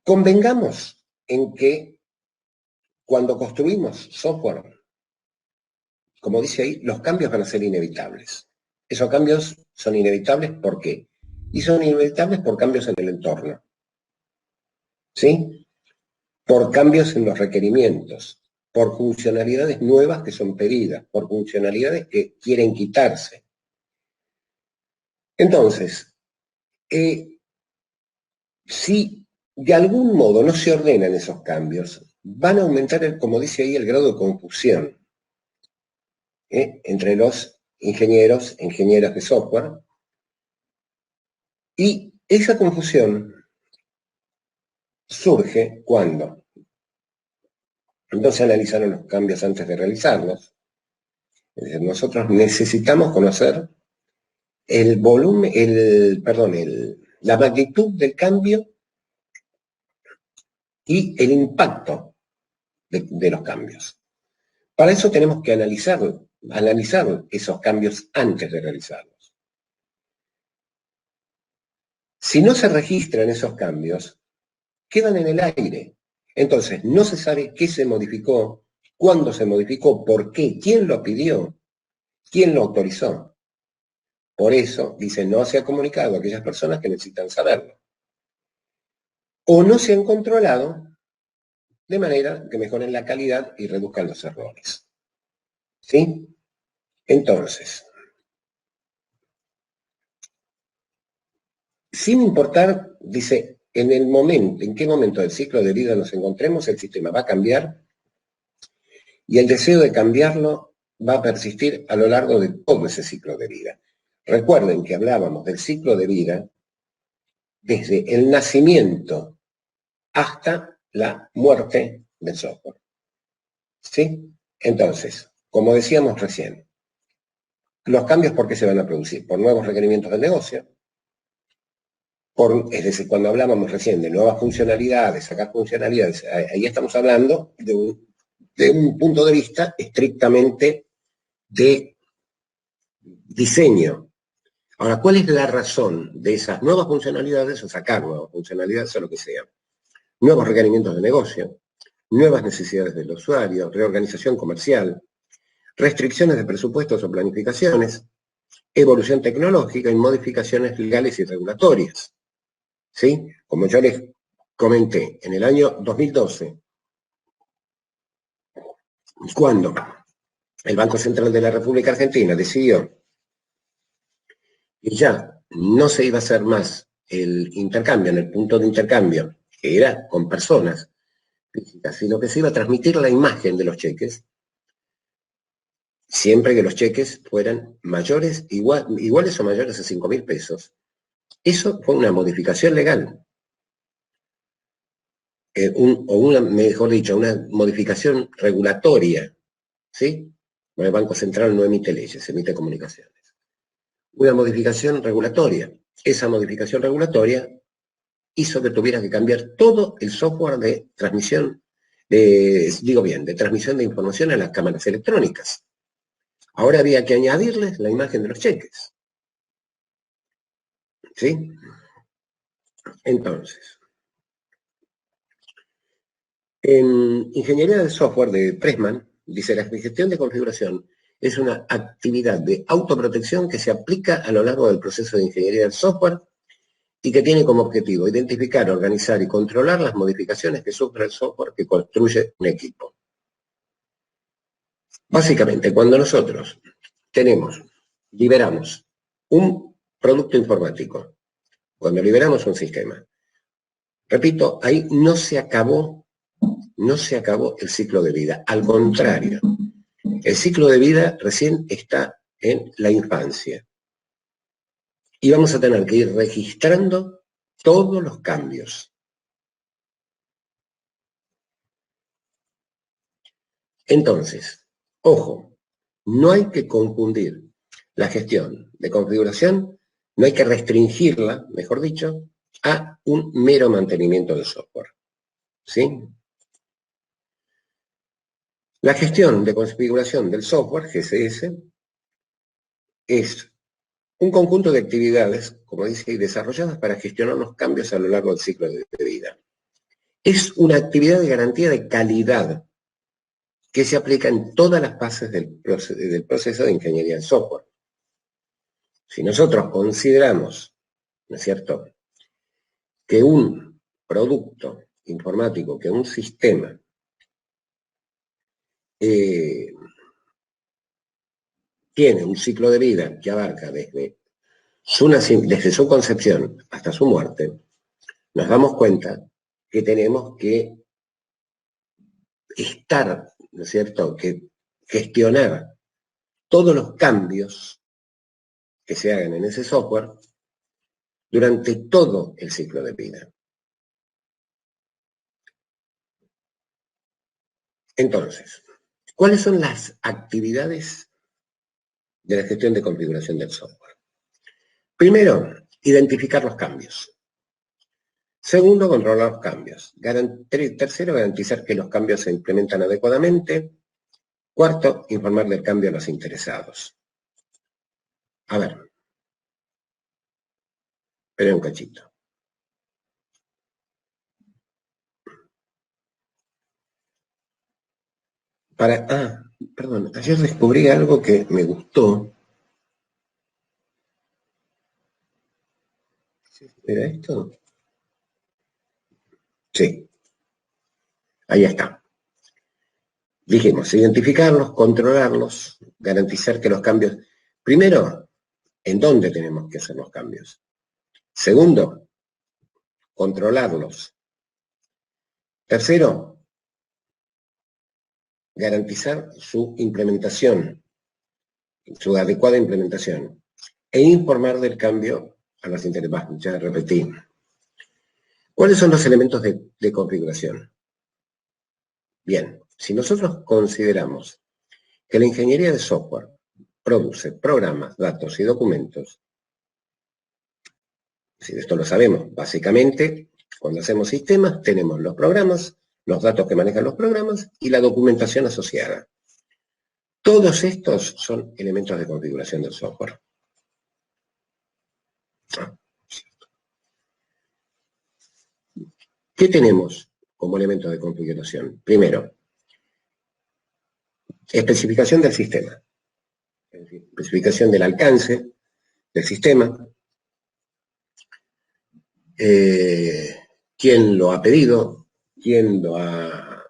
Convengamos en que cuando construimos software, como dice ahí, los cambios van a ser inevitables. Esos cambios son inevitables, ¿por qué? Y son inevitables por cambios en el entorno. ¿Sí? Por cambios en los requerimientos, por funcionalidades nuevas que son pedidas, por funcionalidades que quieren quitarse. Entonces, si de algún modo no se ordenan esos cambios, van a aumentar, como dice ahí, el grado de confusión entre los ingenieros, ingenieras de software, y esa confusión surge cuando no se analizaron los cambios antes de realizarlos. Es decir, nosotros necesitamos conocer el volumen, la magnitud del cambio y el impacto de los cambios. Para eso tenemos que analizar esos cambios antes de realizarlos. Si no se registran esos cambios, quedan en el aire. Entonces, no se sabe qué se modificó, cuándo se modificó, por qué, quién lo pidió, quién lo autorizó. Por eso, dice, no se ha comunicado a aquellas personas que necesitan saberlo. O no se han controlado de manera que mejoren la calidad y reduzcan los errores. ¿Sí? Entonces, sin importar, dice, en qué momento del ciclo de vida nos encontremos, el sistema va a cambiar y el deseo de cambiarlo va a persistir a lo largo de todo ese ciclo de vida. Recuerden que hablábamos del ciclo de vida desde el nacimiento hasta la muerte del software. ¿Sí? Entonces, como decíamos recién, los cambios, ¿por qué se van a producir? Por nuevos requerimientos del negocio. Es decir, cuando hablábamos recién de nuevas funcionalidades, sacar funcionalidades, ahí estamos hablando de un punto de vista estrictamente de diseño. Ahora, ¿cuál es la razón de esas nuevas funcionalidades o sacar nuevas funcionalidades o lo que sea? Nuevos requerimientos de negocio, nuevas necesidades del usuario, reorganización comercial, restricciones de presupuestos o planificaciones, evolución tecnológica y modificaciones legales y regulatorias. ¿Sí? Como yo les comenté, en el año 2012, cuando el Banco Central de la República Argentina decidió que ya no se iba a hacer más el intercambio en el punto de intercambio, que era con personas físicas, sino que se iba a transmitir la imagen de los cheques, siempre que los cheques fueran mayores, iguales o mayores a 5.000 pesos. Eso fue una modificación legal. Mejor dicho, una modificación regulatoria, ¿sí? El Banco Central no emite leyes, emite comunicaciones. Una modificación regulatoria. Esa modificación regulatoria hizo que tuviera que cambiar todo el software de transmisión, de transmisión de información a las cámaras electrónicas. Ahora había que añadirles la imagen de los cheques. ¿Sí? Entonces, en ingeniería de software de Pressman, dice, la gestión de configuración es una actividad de autoprotección que se aplica a lo largo del proceso de ingeniería del software y que tiene como objetivo identificar, organizar y controlar las modificaciones que sufre el software que construye un equipo. Básicamente, cuando nosotros liberamos un producto informático, cuando liberamos un sistema, repito, ahí no se acabó el ciclo de vida. Al contrario, el ciclo de vida recién está en la infancia. Y vamos a tener que ir registrando todos los cambios. Entonces, ojo, no hay que confundir la gestión de configuración, no hay que restringirla, mejor dicho, a un mero mantenimiento del software. ¿Sí? La gestión de configuración del software, GCS, es un conjunto de actividades, como dice, desarrolladas para gestionar los cambios a lo largo del ciclo de vida. Es una actividad de garantía de calidad que se aplica en todas las fases del proceso de ingeniería en software. Si nosotros consideramos, ¿no es cierto?, que un producto informático, que un sistema tiene un ciclo de vida que abarca desde su concepción hasta su muerte, nos damos cuenta que tenemos que estar, ¿no es cierto?, que gestionar todos los cambios que se hagan en ese software durante todo el ciclo de vida. Entonces, ¿cuáles son las actividades de la gestión de configuración del software? Primero, identificar los cambios. Segundo, controlar los cambios. Tercero, garantizar que los cambios se implementan adecuadamente. Cuarto, informar del cambio a los interesados. A ver, esperen un cachito. Perdón, ayer descubrí algo que me gustó. ¿Era esto? Sí, ahí está. Dijimos, identificarlos, controlarlos, garantizar que los cambios... Primero, ¿en dónde tenemos que hacer los cambios? Segundo, controlarlos. Tercero, garantizar su implementación, su adecuada implementación, e informar del cambio a los interesados. Ya repetí. ¿Cuáles son los elementos de configuración? Bien, si nosotros consideramos que la ingeniería de software produce programas, datos y documentos, si esto lo sabemos, básicamente, cuando hacemos sistemas, tenemos los programas, los datos que manejan los programas y la documentación asociada. Todos estos son elementos de configuración del software. ¿Qué tenemos como elementos de configuración? Primero, especificación del sistema, es decir, especificación del alcance del sistema, quién lo ha pedido, quién lo ha...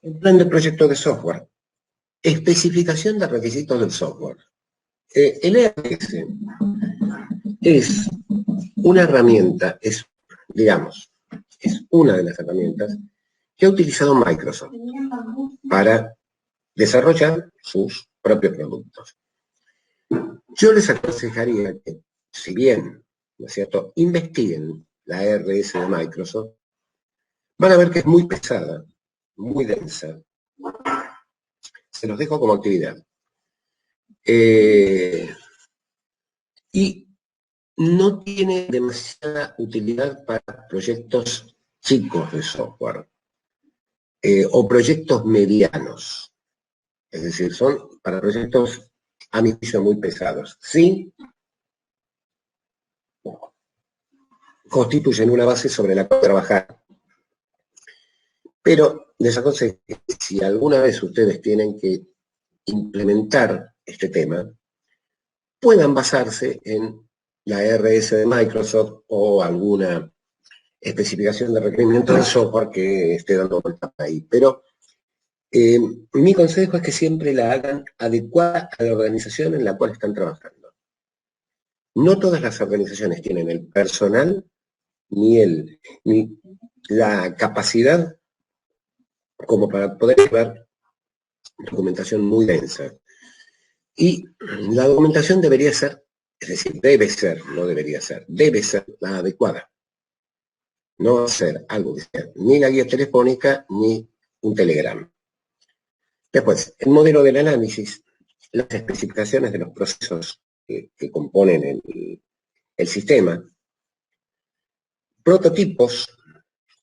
El plan de proyecto de software, especificación de requisitos del software. El ERS es una herramienta, digamos, es una de las herramientas que ha utilizado Microsoft para desarrollar sus propios productos. Yo les aconsejaría que, si bien, ¿no es cierto?, investiguen la ERS de Microsoft, van a ver que es muy pesada, muy densa. Se los dejo como actividad. Y no tiene demasiada utilidad para proyectos chicos de software o proyectos medianos. Es decir, son para proyectos, a mi juicio, muy pesados. Sí, constituyen una base sobre la cual trabajar. Pero les aconsejo que si alguna vez ustedes tienen que implementar este tema, puedan basarse en la RS de Microsoft o alguna especificación de requerimiento del software que esté dando vuelta ahí. Pero mi consejo es que siempre la hagan adecuada a la organización en la cual están trabajando. No todas las organizaciones tienen el personal ni la capacidad como para poder llevar documentación muy densa. Y la documentación debería ser, es decir, debe ser, no debería ser, debe ser la adecuada. No hacer algo que sea ni la guía telefónica ni un telegrama. Después, el modelo del análisis, las especificaciones de los procesos que componen el sistema, prototipos,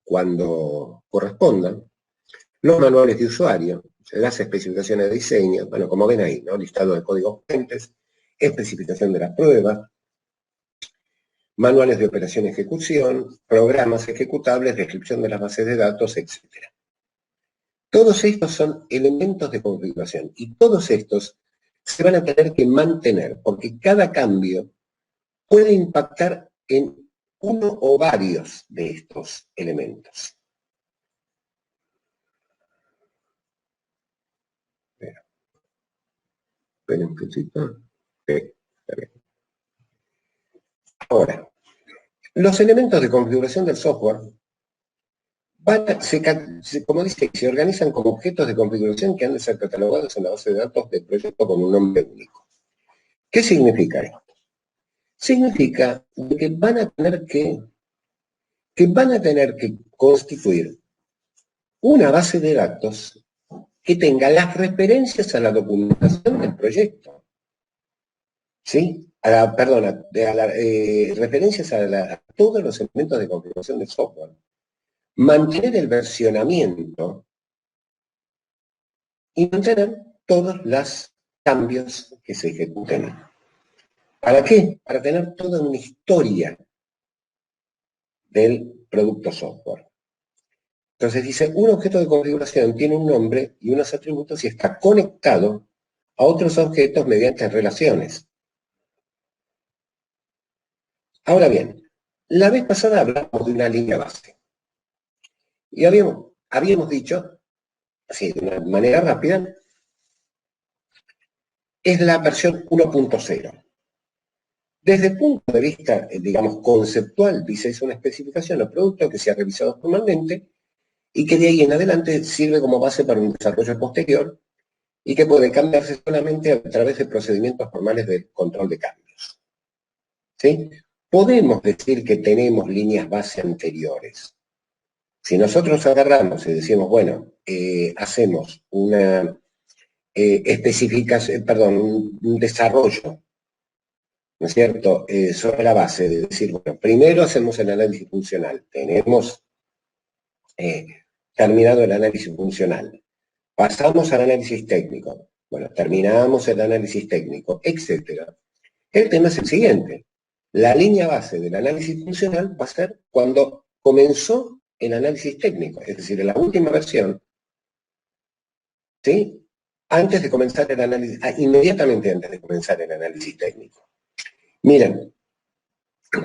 cuando correspondan, los manuales de usuario, las especificaciones de diseño, bueno, como ven ahí, ¿no? Listado de códigos fuentes, especificación de las pruebas, manuales de operación y ejecución, programas ejecutables, descripción de las bases de datos, etc. Todos estos son elementos de configuración y todos estos se van a tener que mantener porque cada cambio puede impactar en uno o varios de estos elementos. Esperen un poquito. Está bien. Ahora, los elementos de configuración del software como dice, se organizan como objetos de configuración que han de ser catalogados en la base de datos del proyecto con un nombre único. ¿Qué significa esto? Significa que van a tener que constituir una base de datos que tenga las referencias a la documentación del proyecto. ¿Sí? Referencias a todos los elementos de configuración del software. Mantener el versionamiento y mantener todos los cambios que se ejecuten. ¿Para qué? Para tener toda una historia del producto software. Entonces dice, un objeto de configuración tiene un nombre y unos atributos y está conectado a otros objetos mediante relaciones. Ahora bien, la vez pasada hablamos de una línea base. Y habíamos dicho, así de una manera rápida, es la versión 1.0. Desde el punto de vista, digamos, conceptual, dice, es una especificación o producto que se ha revisado formalmente y que de ahí en adelante sirve como base para un desarrollo posterior y que puede cambiarse solamente a través de procedimientos formales de control de cambios. ¿Sí? Podemos decir que tenemos líneas base anteriores. Si nosotros agarramos y decimos, bueno, hacemos una un desarrollo, ¿no es cierto?, sobre la base de decir, bueno, primero hacemos el análisis funcional, tenemos terminado el análisis funcional, pasamos al análisis técnico, bueno, terminamos el análisis técnico, etc. El tema es el siguiente, la línea base del análisis funcional va a ser cuando comenzó el análisis técnico, es decir, en la última versión, ¿sí?, antes de comenzar el análisis, inmediatamente antes de comenzar el análisis técnico. Miren,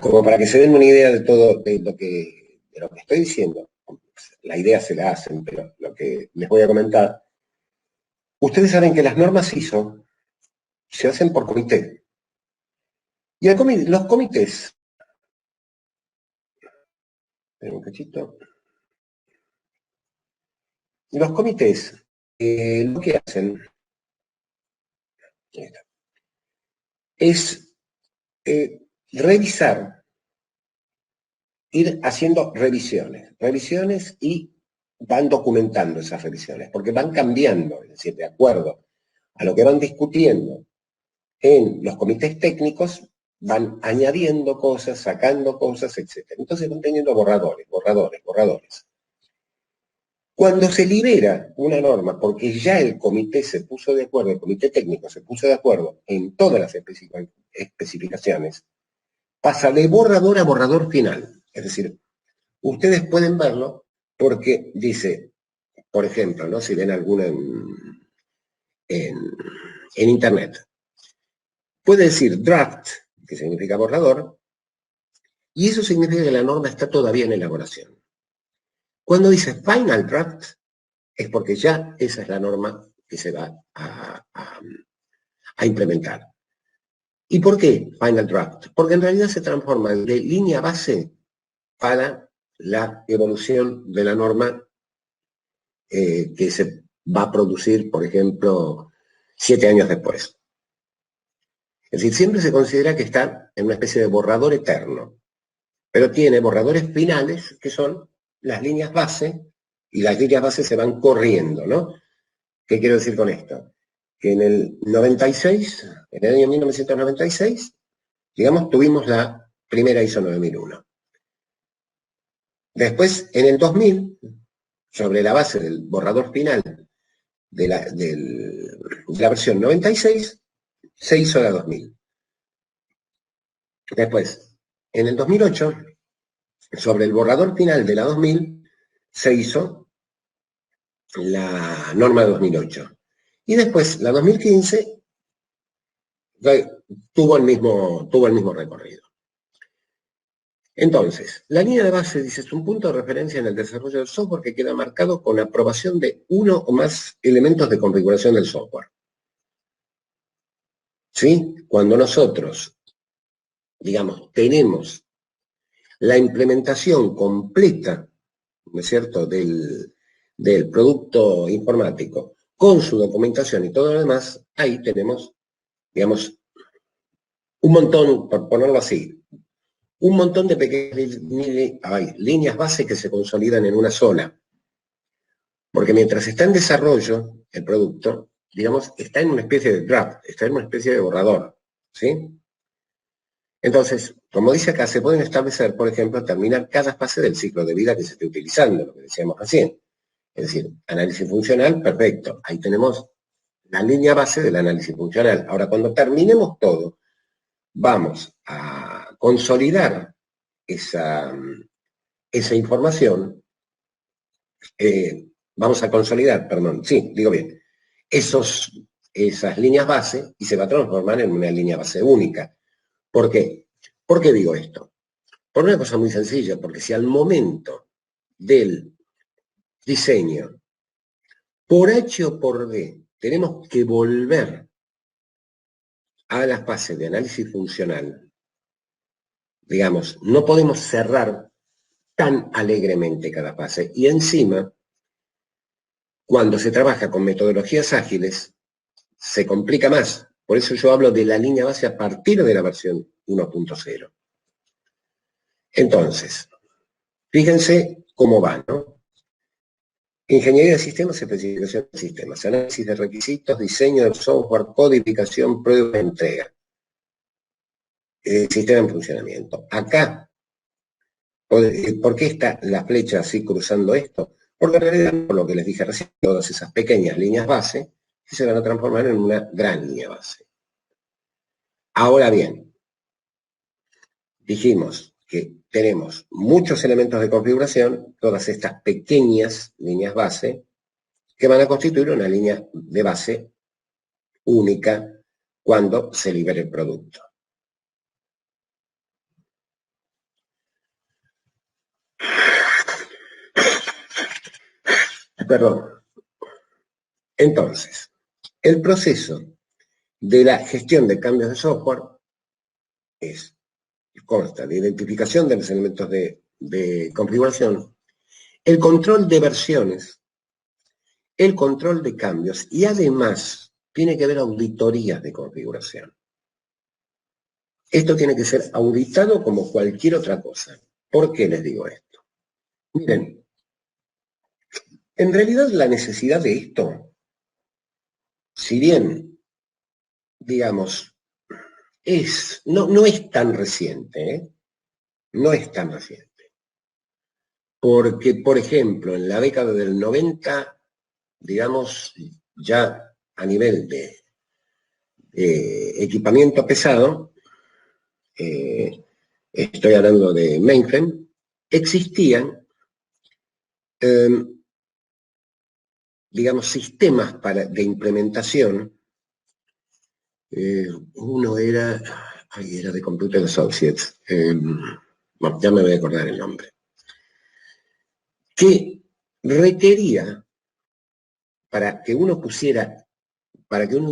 como para que se den una idea de todo de lo que estoy diciendo, la idea se la hacen, pero lo que les voy a comentar, ustedes saben que las normas ISO se hacen por comité. Y los comités, un cachito, los comités lo que hacen es revisar, ir haciendo revisiones y van documentando esas revisiones, porque van cambiando, es decir, de acuerdo a lo que van discutiendo en los comités técnicos, van añadiendo cosas, sacando cosas, etc. Entonces van teniendo borradores. Cuando se libera una norma, porque ya el comité se puso de acuerdo, el comité técnico se puso de acuerdo en todas las especificaciones, pasa de borrador a borrador final. Es decir, ustedes pueden verlo porque dice, por ejemplo, ¿no?, si ven alguna en internet, puede decir draft, que significa borrador, y eso significa que la norma está todavía en elaboración. Cuando dice final draft, es porque ya esa es la norma que se va a implementar. ¿Y por qué final draft? Porque en realidad se transforma de línea base para la evolución de la norma que se va a producir, por ejemplo, 7 años después. Es decir, siempre se considera que está en una especie de borrador eterno, pero tiene borradores finales que son las líneas base, y las líneas base se van corriendo, ¿no? ¿Qué quiero decir con esto? Que en el 96, en el año 1996, digamos, tuvimos la primera ISO 9001. Después, en el 2000, sobre la base del borrador final de la versión 96, se hizo la 2000. Después, en el 2008, sobre el borrador final de la 2000, se hizo la norma 2008. Y después, la 2015, tuvo el mismo recorrido. Entonces, la línea de base, dice, es un punto de referencia en el desarrollo del software que queda marcado con aprobación de uno o más elementos de configuración del software. ¿Sí? Cuando nosotros, digamos, tenemos la implementación completa, ¿no es cierto?, del producto informático, con su documentación y todo lo demás, ahí tenemos, digamos, un montón, por ponerlo así, un montón de pequeñas líneas base que se consolidan en una sola. Porque mientras está en desarrollo el producto, digamos, está en una especie de draft, está en una especie de borrador, ¿sí? Entonces, como dice acá, se pueden establecer, por ejemplo, terminar cada fase del ciclo de vida que se esté utilizando, lo que decíamos recién. Es decir, análisis funcional, perfecto. Ahí tenemos la línea base del análisis funcional. Ahora, cuando terminemos todo, vamos a consolidar esa información, vamos a consolidar, perdón, sí, digo bien, esas líneas base y se va a transformar en una línea base única. ¿Por qué? ¿Por qué digo esto? Por una cosa muy sencilla, porque si al momento del diseño, por H o por D, tenemos que volver a la fase de análisis funcional, digamos, no podemos cerrar tan alegremente cada fase. Y encima, cuando se trabaja con metodologías ágiles, se complica más. Por eso yo hablo de la línea base a partir de la versión 1.0. Entonces, fíjense cómo va, ¿no? Ingeniería de sistemas, especificación de sistemas, análisis de requisitos, diseño del software, codificación, prueba, entrega. Sistema en funcionamiento. Acá, ¿por qué está la flecha así cruzando esto? Porque en realidad, por lo que les dije recién, todas esas pequeñas líneas base se van a transformar en una gran línea base. Ahora bien, dijimos que tenemos muchos elementos de configuración, todas estas pequeñas líneas base, que van a constituir una línea de base única cuando se libere el producto. Perdón. Entonces, el proceso de la gestión de cambios de software consta de identificación de los elementos de configuración, el control de versiones, el control de cambios y además tiene que haber auditorías de configuración. Esto tiene que ser auditado como cualquier otra cosa. ¿Por qué les digo esto? Miren, en realidad la necesidad de esto, si bien, digamos, no es tan reciente, ¿eh? No es tan reciente. Porque, por ejemplo, en la década del 90, digamos, ya a nivel de equipamiento pesado, estoy hablando de mainframe, existían, digamos, sistemas de implementación. Uno era de Computer Associates, bueno, ya me voy a acordar el nombre, que requería, para que uno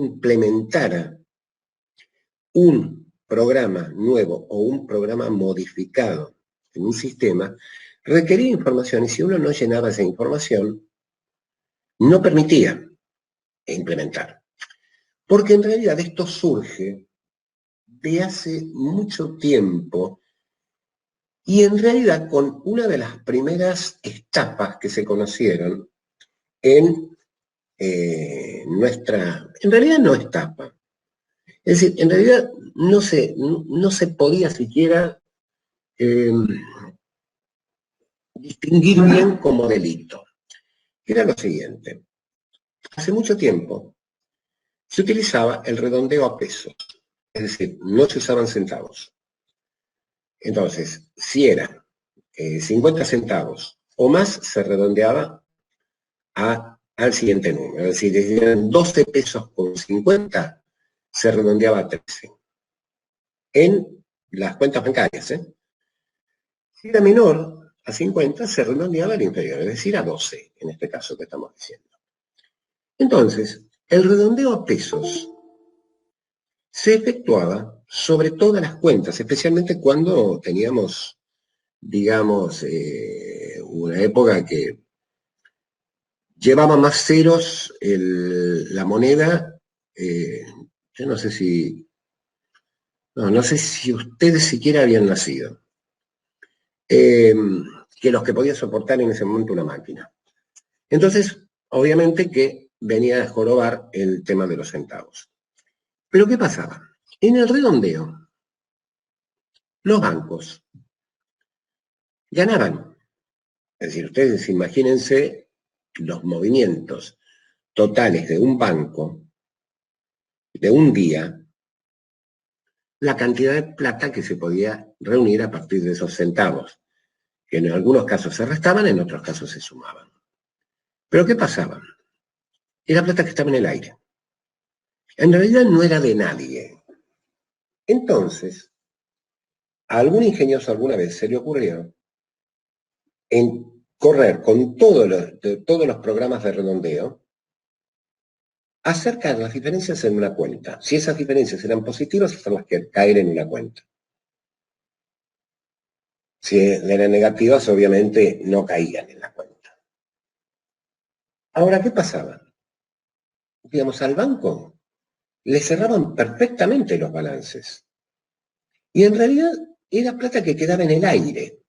implementara un programa nuevo o un programa modificado en un sistema, requería información y si uno no llenaba esa información, no permitía implementar. Porque en realidad esto surge de hace mucho tiempo y en realidad con una de las primeras etapas que se conocieron en en realidad no etapa. Es decir, en realidad no se podía siquiera distinguir bien como delito. era lo siguiente. Hace mucho tiempo se utilizaba el redondeo a pesos, es decir, no se usaban centavos. Entonces, si era 50 centavos o más, se redondeaba al siguiente número. Es decir, si eran 12 pesos con 50, se redondeaba a 13. En las cuentas bancarias, ¿eh? Si era menor a 50, se redondeaba al inferior, es decir, a 12, en este caso que estamos diciendo. Entonces, el redondeo a pesos se efectuaba sobre todas las cuentas, especialmente cuando teníamos, digamos, una época que llevaba más ceros la moneda. Yo no sé si, no sé si ustedes siquiera habían nacido, que los que podía soportar en ese momento una máquina. Entonces, obviamente que venía a jorobar el tema de los centavos. Pero ¿qué pasaba? En el redondeo, los bancos ganaban. Es decir, ustedes imagínense los movimientos totales de un banco de un día, la cantidad de plata que se podía reunir a partir de esos centavos, que en algunos casos se restaban, en otros casos se sumaban. Pero ¿qué pasaba? Era plata que estaba en el aire. En realidad no era de nadie. Entonces, a algún ingenioso alguna vez se le ocurrió en correr con todos los programas de redondeo acercar las diferencias en una cuenta. Si esas diferencias eran positivas, hacerlas caer en una cuenta. Si eran negativas, obviamente no caían en la cuenta. Ahora, ¿qué pasaba? Digamos, al banco le cerraban perfectamente los balances. Y en realidad era plata que quedaba en el aire.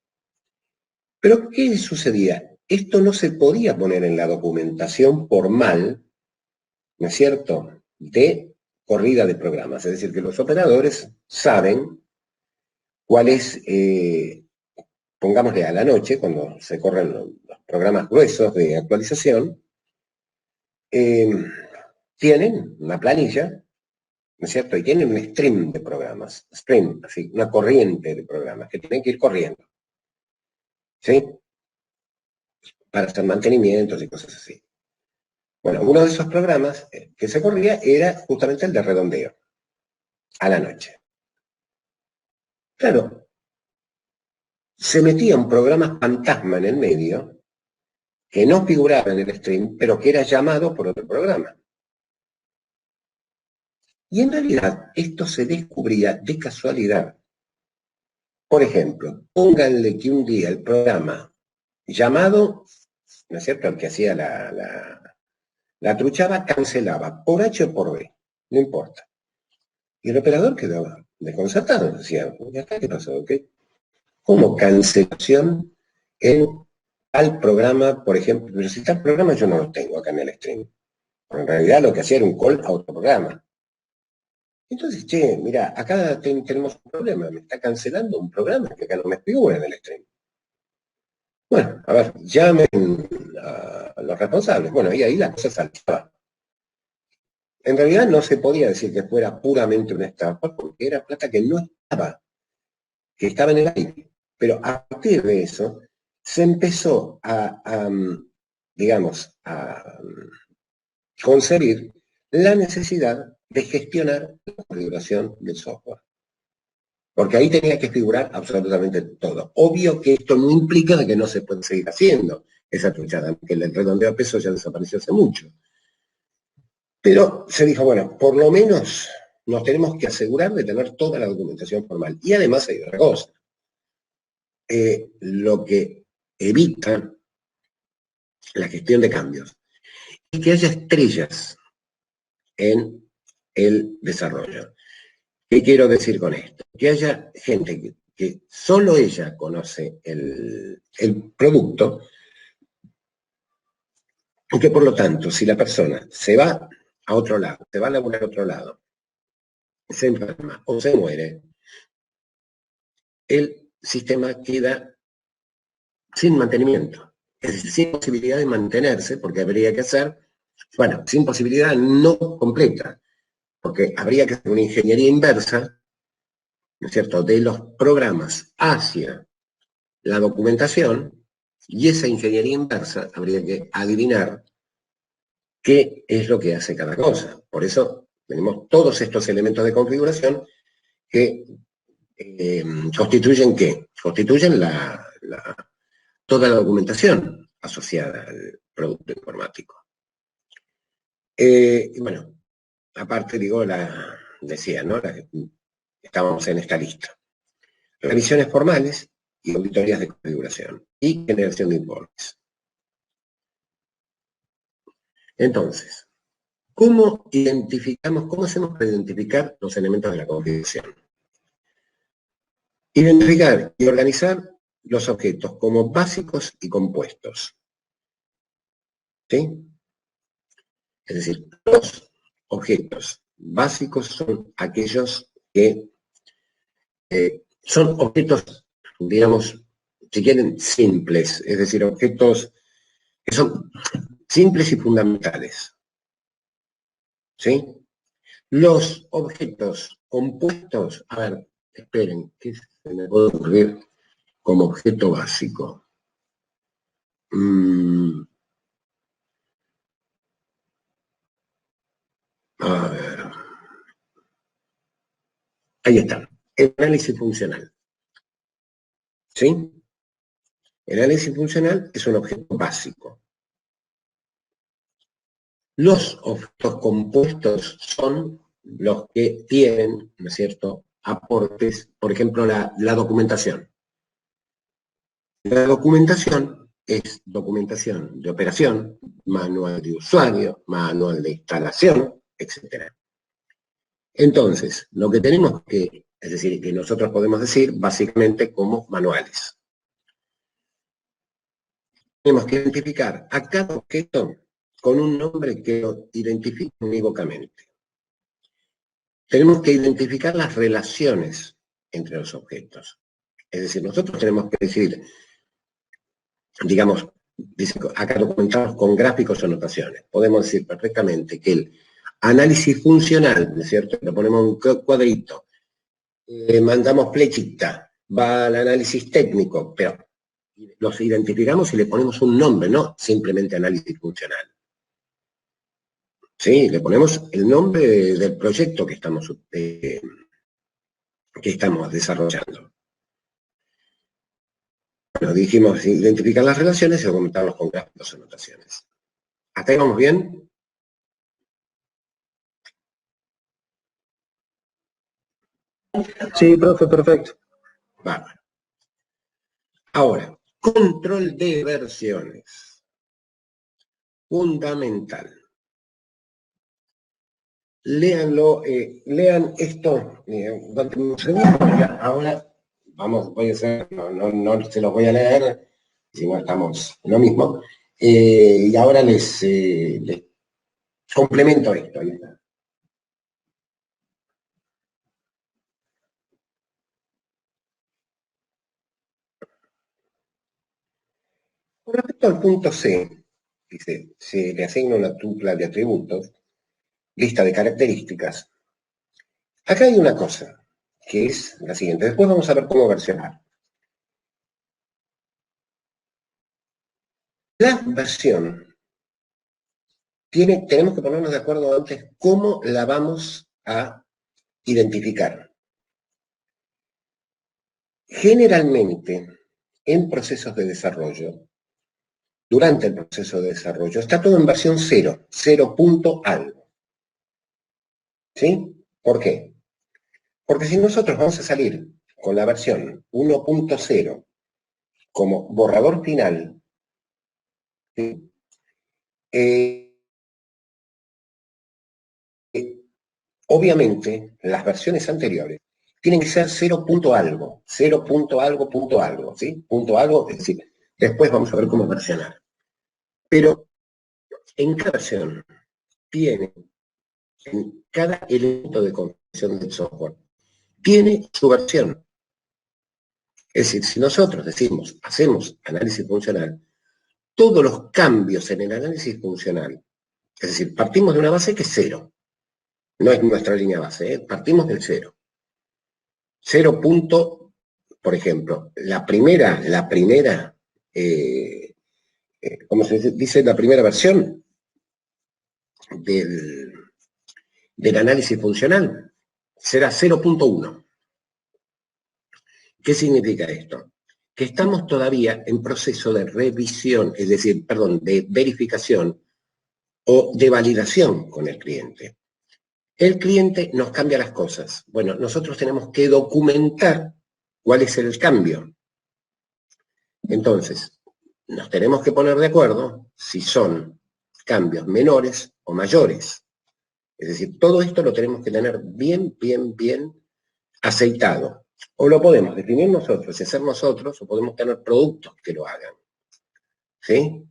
Pero ¿qué sucedía? Esto no se podía poner en la documentación formal, ¿no es cierto?, de corrida de programas. Es decir, que los operadores saben cuál es, pongámosle a la noche, cuando se corren los programas gruesos de actualización, tienen una planilla, ¿no es cierto? Y tienen un stream de programas, stream, así, una corriente de programas que tienen que ir corriendo, ¿sí? Para hacer mantenimientos y cosas así. Bueno, uno de esos programas que se corría era justamente el de redondeo, a la noche. Claro, se metía un programa fantasma en el medio que no figuraba en el stream, pero que era llamado por otro programa. Y en realidad esto se descubría de casualidad. Por ejemplo, pónganle que un día el programa llamado, ¿no es cierto?, el que hacía la truchada, cancelaba por H o por B, no importa. Y el operador quedaba desconcertado, decía, ¿y acá qué pasó? ¿Qué? ¿Cómo cancelación en tal programa, por ejemplo? Pero si tal programa yo no lo tengo acá en el stream. En realidad lo que hacía era un call a otro programa. Entonces, che, mira, acá tenemos un problema, me está cancelando un programa que acá no me figura en el stream. Bueno, a ver, llamen a los responsables. Bueno, y ahí la cosa saltaba. En realidad no se podía decir que fuera puramente una estafa, porque era plata que no estaba, que estaba en el aire. Pero a partir de eso se empezó digamos, a concebir la necesidad de gestionar la configuración del software. Porque ahí tenía que figurar absolutamente todo. Obvio que esto no implica de que no se puede seguir haciendo esa truchada, que el redondeo a peso ya desapareció hace mucho. Pero se dijo, bueno, por lo menos nos tenemos que asegurar de tener toda la documentación formal. Y además hay otra cosa. Lo que evita la gestión de cambios es que haya estrellas en el desarrollo. ¿Qué quiero decir con esto? Que haya gente que solo ella conoce el producto y que por lo tanto, si la persona se va a otro lado, se va a laburar a otro lado, se enferma o se muere, el sistema queda sin mantenimiento. Es decir, sin posibilidad de mantenerse, porque habría que hacer, bueno, sin posibilidad no completa, porque habría que hacer una ingeniería inversa, ¿no es cierto?, de los programas hacia la documentación, y esa ingeniería inversa habría que adivinar qué es lo que hace cada cosa. Por eso tenemos todos estos elementos de configuración que constituyen ¿qué? Constituyen toda la documentación asociada al producto informático. Y bueno, aparte digo, decía, ¿no? Estábamos en esta lista. Revisiones formales y auditorías de configuración y generación de informes. Entonces, ¿cómo hacemos para identificar los elementos de la configuración? Identificar y organizar los objetos como básicos y compuestos. ¿Sí? Es decir, los objetos básicos son aquellos que son objetos, digamos, si quieren, simples, es decir, objetos que son simples y fundamentales. ¿Sí? Los objetos compuestos, a ver, esperen, ¿qué se me puede ocurrir como objeto básico? A ver. Ahí está. El análisis funcional. ¿Sí? El análisis funcional es un objeto básico. Los objetos compuestos son los que tienen, ¿no es cierto?, aportes, por ejemplo, la documentación. La documentación es documentación de operación, manual de usuario, manual de instalación, etc. Entonces, lo que tenemos que, es decir, que nosotros podemos decir básicamente como manuales. Tenemos que identificar a cada objeto con un nombre que lo identifique unívocamente. Tenemos que identificar las relaciones entre los objetos. Es decir, nosotros tenemos que decir, digamos, acá documentamos con gráficos o notaciones. Podemos decir perfectamente que el análisis funcional, ¿no es cierto? Le ponemos un cuadrito, mandamos flechita, va al análisis técnico, pero los identificamos y le ponemos un nombre, no simplemente análisis funcional. Sí, le ponemos el nombre del proyecto que estamos desarrollando. Bueno, dijimos identificar las relaciones y documentarlos con gráficos o notaciones. ¿Hasta ahí vamos bien? Sí, profe, perfecto. Bárbaro. Ahora, control de versiones. Fundamental. Léanlo, lean esto, ahora voy a hacer, no se los voy a leer, si no estamos en lo mismo, y ahora les complemento esto. Ahí está. Con respecto al punto C, dice, se le asigna una tupla de atributos, lista de características. Acá hay una cosa, que es la siguiente. Después vamos a ver cómo versionar. La versión tenemos que ponernos de acuerdo antes cómo la vamos a identificar. Generalmente, en procesos de desarrollo, durante el proceso de desarrollo, está todo en versión 0 punto algo. ¿Sí? ¿Por qué? Porque si nosotros vamos a salir con la versión 1.0 como borrador final, ¿sí? Obviamente, las versiones anteriores tienen que ser 0 punto algo, 0 punto algo, punto algo, ¿sí? Punto algo, es decir, después vamos a ver cómo versionar. Pero en cada versión tiene, en cada elemento de configuración del software, tiene su versión. Es decir, si nosotros decimos, hacemos análisis funcional, todos los cambios en el análisis funcional. Es decir, partimos de una base que es 0. No es nuestra línea base, ¿eh? Partimos del 0. 0 punto, por ejemplo, la primera, ¿cómo se dice? La primera versión del análisis funcional será 0.1. ¿Qué significa esto? Que estamos todavía en proceso de revisión, es decir, perdón, de verificación o de validación con el cliente. El cliente nos cambia las cosas. Bueno, nosotros tenemos que documentar cuál es el cambio. Entonces, nos tenemos que poner de acuerdo si son cambios menores o mayores. Es decir, todo esto lo tenemos que tener bien aceitado. O lo podemos definir nosotros y hacer nosotros, o podemos tener productos que lo hagan. ¿Sí?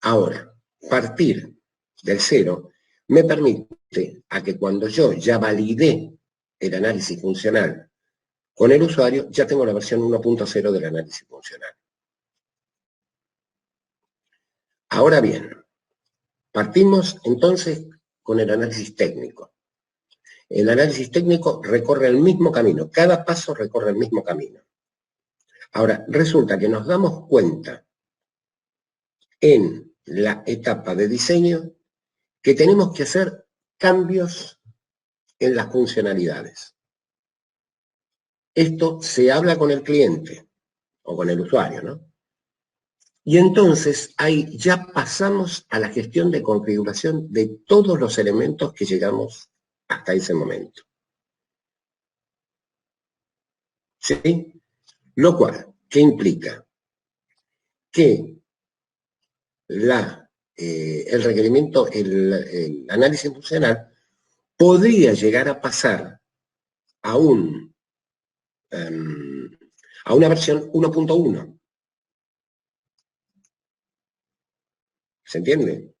Ahora, partir del 0 me permite a que cuando yo ya validé el análisis funcional con el usuario, ya tengo la versión 1.0 del análisis funcional. Ahora bien, partimos entonces con el análisis técnico. El análisis técnico recorre el mismo camino, cada paso recorre el mismo camino. Ahora, resulta que nos damos cuenta en la etapa de diseño que tenemos que hacer cambios en las funcionalidades. Esto se habla con el cliente o con el usuario, ¿no? Y entonces ahí ya pasamos a la gestión de configuración de todos los elementos que llegamos hasta ese momento. ¿Sí? Lo cual, ¿qué implica? Que el requerimiento, el análisis funcional podría llegar a pasar a una versión 1.1. ¿Se entiende?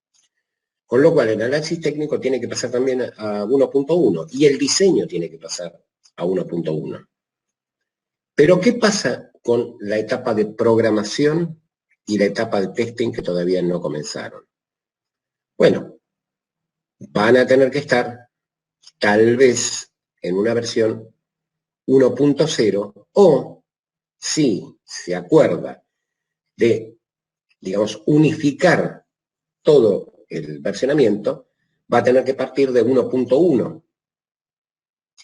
Con lo cual el análisis técnico tiene que pasar también a 1.1 y el diseño tiene que pasar a 1.1. Pero ¿qué pasa con la etapa de programación y la etapa de testing que todavía no comenzaron? Bueno, van a tener que estar tal vez en una versión 1.0 o si se acuerda de, digamos, unificar todo el versionamiento, va a tener que partir de 1.1,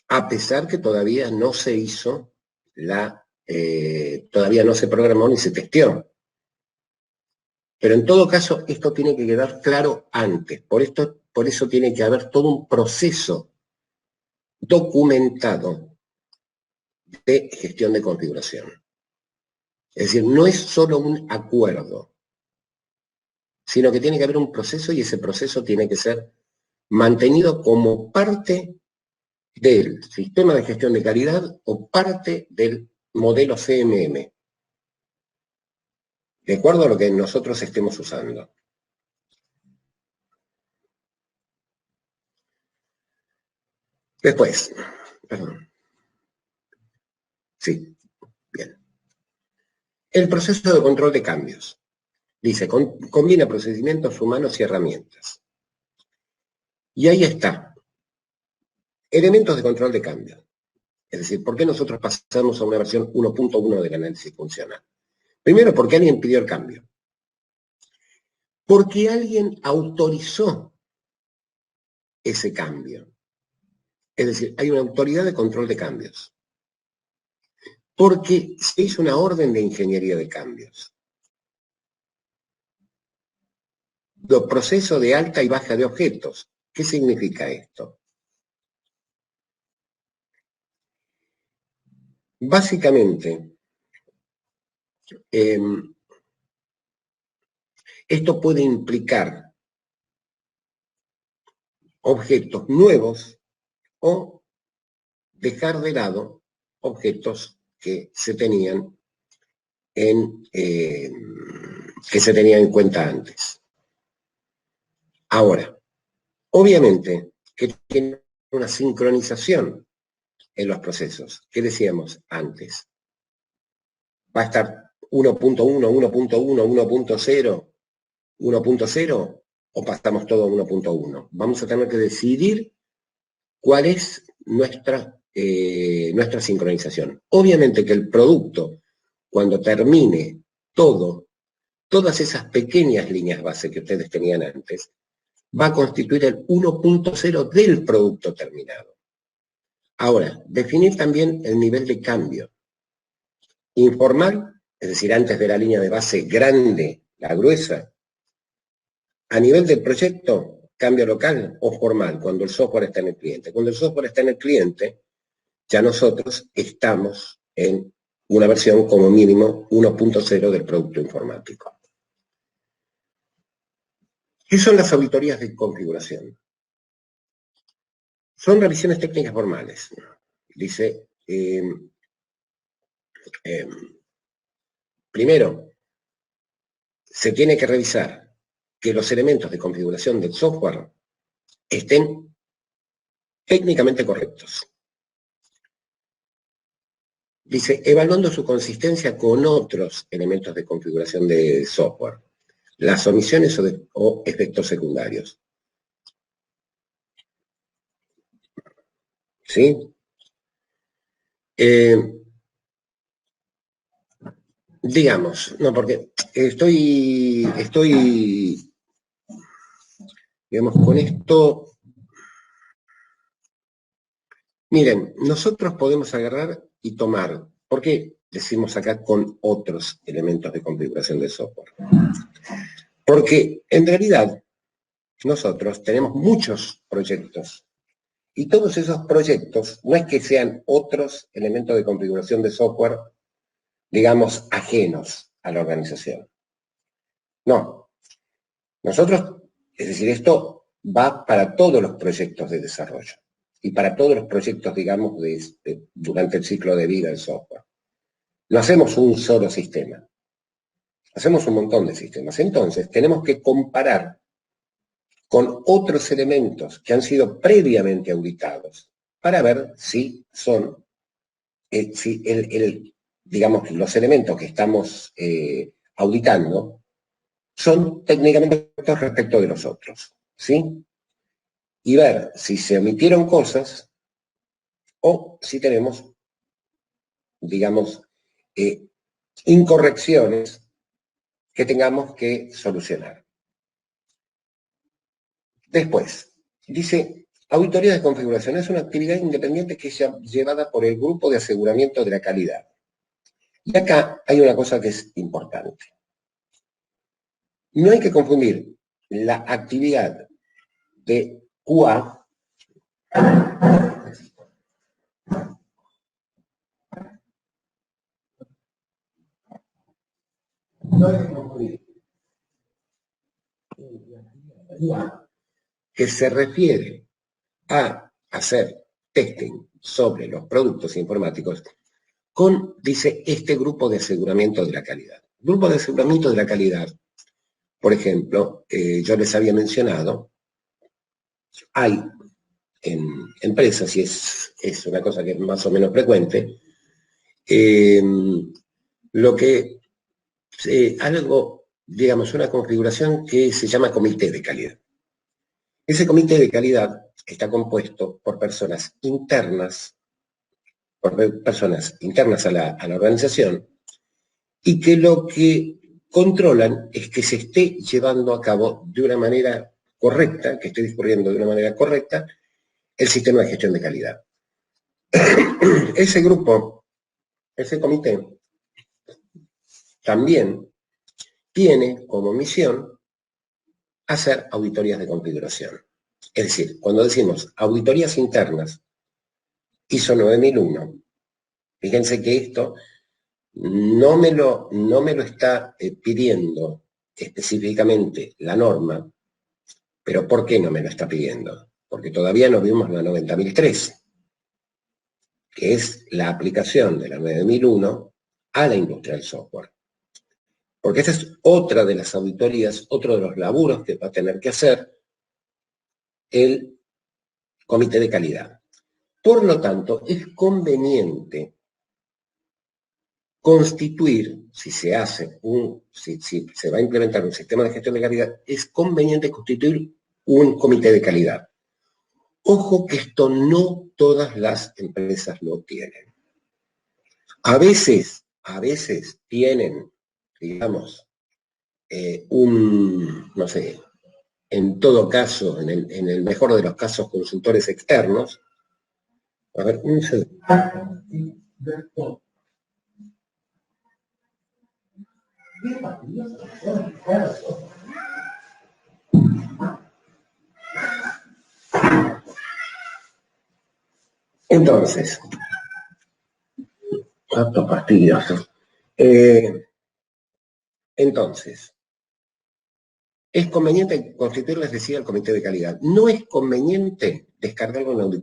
a pesar que todavía no se hizo todavía no se programó ni se testeó. Pero en todo caso, esto tiene que quedar claro antes. Por eso tiene que haber todo un proceso documentado de gestión de configuración. Es decir, no es solo un acuerdo, sino que tiene que haber un proceso y ese proceso tiene que ser mantenido como parte del sistema de gestión de calidad o parte del modelo CMM, de acuerdo a lo que nosotros estemos usando. Después, perdón. Sí, bien. El proceso de control de cambios. Dice, combina procedimientos humanos y herramientas. Y ahí está. Elementos de control de cambios. Es decir, ¿por qué nosotros pasamos a una versión 1.1 del análisis funcional? Primero, porque alguien pidió el cambio. Porque alguien autorizó ese cambio. Es decir, hay una autoridad de control de cambios. Porque se hizo una orden de ingeniería de cambios. Proceso de alta y baja de objetos. ¿Qué significa esto? Básicamente, esto puede implicar objetos nuevos o dejar de lado objetos que se tenían en cuenta antes. Ahora, obviamente que tiene una sincronización en los procesos. ¿Qué decíamos antes? Va a estar 1.1, 1.1, 1.0 1.0 o pasamos todo a 1.1. Vamos a tener que decidir cuál es nuestra sincronización. Obviamente que el producto, cuando termine todas esas pequeñas líneas base que ustedes tenían antes, va a constituir el 1.0 del producto terminado. Ahora, definir también el nivel de cambio. Informal, es decir, antes de la línea de base grande, la gruesa. A nivel del proyecto, cambio local o formal, cuando el software está en el cliente. Cuando el software está en el cliente, ya nosotros estamos en una versión como mínimo 1.0 del producto informático. ¿Qué son las auditorías de configuración? Son revisiones técnicas formales. Dice, primero, se tiene que revisar que los elementos de configuración del software estén técnicamente correctos. Dice, evaluando su consistencia con otros elementos de configuración de software, las omisiones o efectos secundarios. ¿Sí? Digamos, no, porque estoy, digamos, con esto. Miren, nosotros podemos agarrar y tomar, ¿por qué decimos acá con otros elementos de configuración de software? Porque en realidad nosotros tenemos muchos proyectos y todos esos proyectos no es que sean otros elementos de configuración de software, digamos, ajenos a la organización. No. Nosotros, es decir, esto va para todos los proyectos de desarrollo y para todos los proyectos, digamos, durante el ciclo de vida del software. No hacemos un solo sistema, hacemos un montón de sistemas. Entonces, tenemos que comparar con otros elementos que han sido previamente auditados para ver si son, digamos, los elementos que estamos auditando son técnicamente correctos respecto de los otros, ¿sí? Y ver si se omitieron cosas o si tenemos, digamos, incorrecciones que tengamos que solucionar. Después, dice, auditoría de configuración es una actividad independiente que es llevada por el grupo de aseguramiento de la calidad. Y acá hay una cosa que es importante. No hay que confundir la actividad de QA que se refiere a hacer testing sobre los productos informáticos con, dice, este grupo de aseguramiento de la calidad. Grupo de aseguramiento de la calidad, por ejemplo, yo les había mencionado, hay en empresas, y es una cosa que es más o menos frecuente, lo que, algo, digamos, una configuración que se llama comité de calidad. Ese comité de calidad está compuesto por personas internas a la organización y que lo que controlan es que se esté llevando a cabo de una manera correcta, que esté discurriendo de una manera correcta el sistema de gestión de calidad. Ese grupo, ese comité, también tiene como misión hacer auditorías de configuración. Es decir, cuando decimos auditorías internas, ISO 9001, fíjense que esto no me lo está pidiendo específicamente la norma, pero ¿por qué no me lo está pidiendo? Porque todavía no vimos la 90.003, que es la aplicación de la 9001 a la industria del software. Porque esta es otra de las auditorías, otro de los laburos que va a tener que hacer el comité de calidad. Por lo tanto, es conveniente constituir, si se va a implementar un sistema de gestión de calidad, es conveniente constituir un comité de calidad. Ojo que esto no todas las empresas lo tienen. A veces tienen, digamos, no sé, en todo caso, en el mejor de los casos, consultores externos. A ver, un segundo. Entonces, tanto fastidioso. Entonces, es conveniente constituir, les decía, el comité de calidad. No es conveniente descargarlo en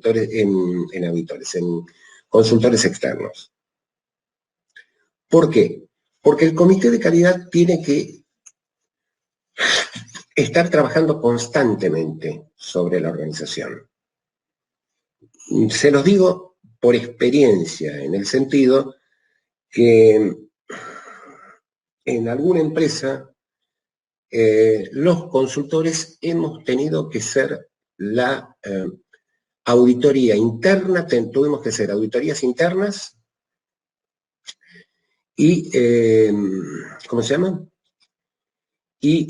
consultores externos. ¿Por qué? Porque el comité de calidad tiene que estar trabajando constantemente sobre la organización. Se los digo por experiencia, en el sentido que en alguna empresa los consultores hemos tenido que ser la auditoría interna, tuvimos que ser auditorías internas y, ¿cómo se llama? Y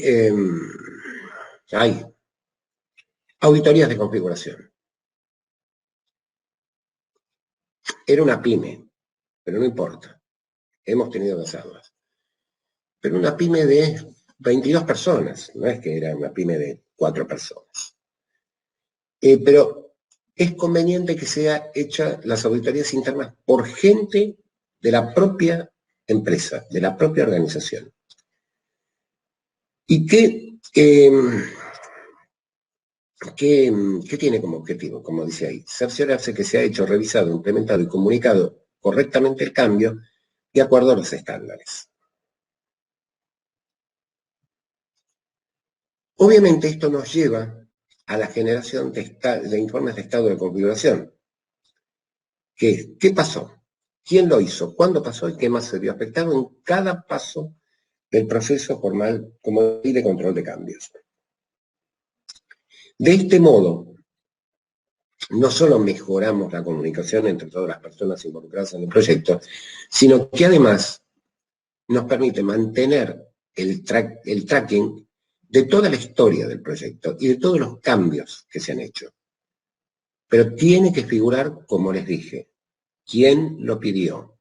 auditorías de configuración. Era una pyme, pero no importa. Hemos tenido que hacerlas. Pero una pyme de 22 personas, no es que era una pyme de 4 personas. Pero es conveniente que sea hecha las auditorías internas por gente de la propia empresa, de la propia organización. ¿Y qué tiene como objetivo? Como dice ahí, cerciorarse que se ha hecho, revisado, implementado y comunicado correctamente el cambio de acuerdo a los estándares. Obviamente esto nos lleva a la generación de informes de estado de configuración. ¿Qué pasó? ¿Quién lo hizo? ¿Cuándo pasó? ¿Y qué más se vio afectado en cada paso del proceso formal como ley de control de cambios? De este modo, no solo mejoramos la comunicación entre todas las personas involucradas en el proyecto, sino que además nos permite mantener el tracking de toda la historia del proyecto y de todos los cambios que se han hecho. Pero tiene que figurar, como les dije, quién lo pidió,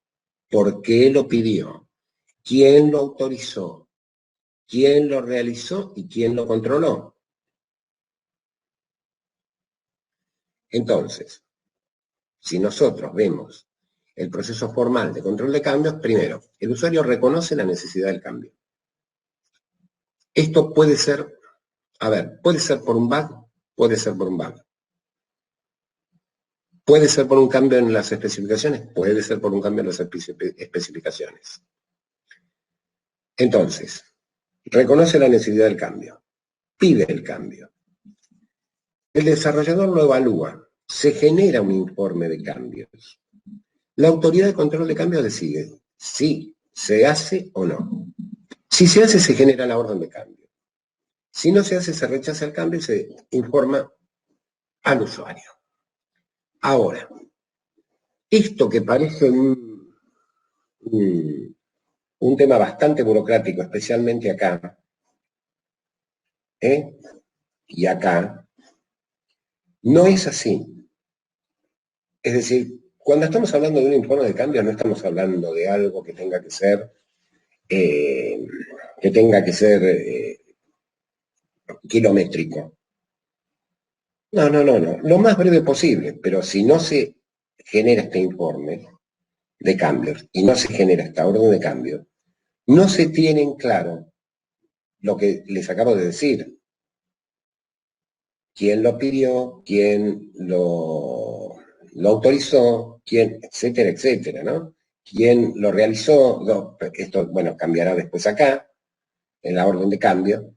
por qué lo pidió, quién lo autorizó, quién lo realizó y quién lo controló. Entonces, si nosotros vemos el proceso formal de control de cambios, primero, el usuario reconoce la necesidad del cambio. Esto puede ser, puede ser por un bug, puede ser por un bug. Puede ser por un cambio en las especificaciones, puede ser por un cambio en las especificaciones. Entonces, reconoce la necesidad del cambio, pide el cambio. El desarrollador lo evalúa, se genera un informe de cambios. La autoridad de control de cambios decide si se hace o no. Si se hace, se genera la orden de cambio. Si no se hace, se rechaza el cambio y se informa al usuario. Ahora, esto que parece un tema bastante burocrático, especialmente acá, y acá, no es así. Es decir, cuando estamos hablando de un informe de cambio, no estamos hablando de algo que tenga que ser kilométrico. No, lo más breve posible, pero si no se genera este informe de cambios y no se genera esta orden de cambio, no se tiene en claro lo que les acabo de decir. ¿Quién lo pidió? ¿Quién lo autorizó? ¿Quién? Etcétera, etcétera, ¿no? ¿Quién lo realizó? No, esto, bueno, cambiará después acá, en la orden de cambio.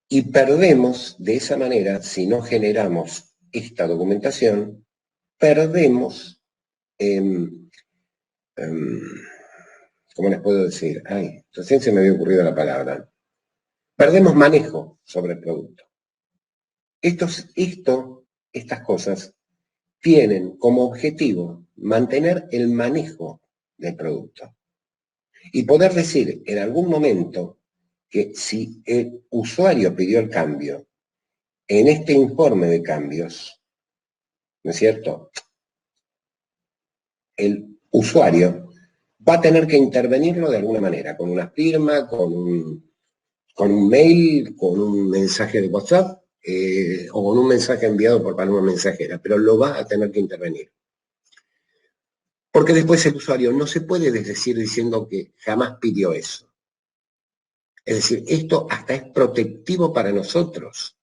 Y perdemos, de esa manera, si no generamos esta documentación, perdemos ¿cómo les puedo decir? Ay, recién se me había ocurrido la palabra. Perdemos manejo sobre el producto. Estas cosas tienen como objetivo mantener el manejo del producto y poder decir en algún momento que si el usuario pidió el cambio en este informe de cambios, ¿no es cierto? El usuario va a tener que intervenirlo de alguna manera, con una firma, con un mail, con un mensaje de WhatsApp o con un mensaje enviado por paloma mensajera, pero lo va a tener que intervenir. Porque después el usuario no se puede desdecir diciendo que jamás pidió eso. Es decir, esto hasta es protectivo para nosotros.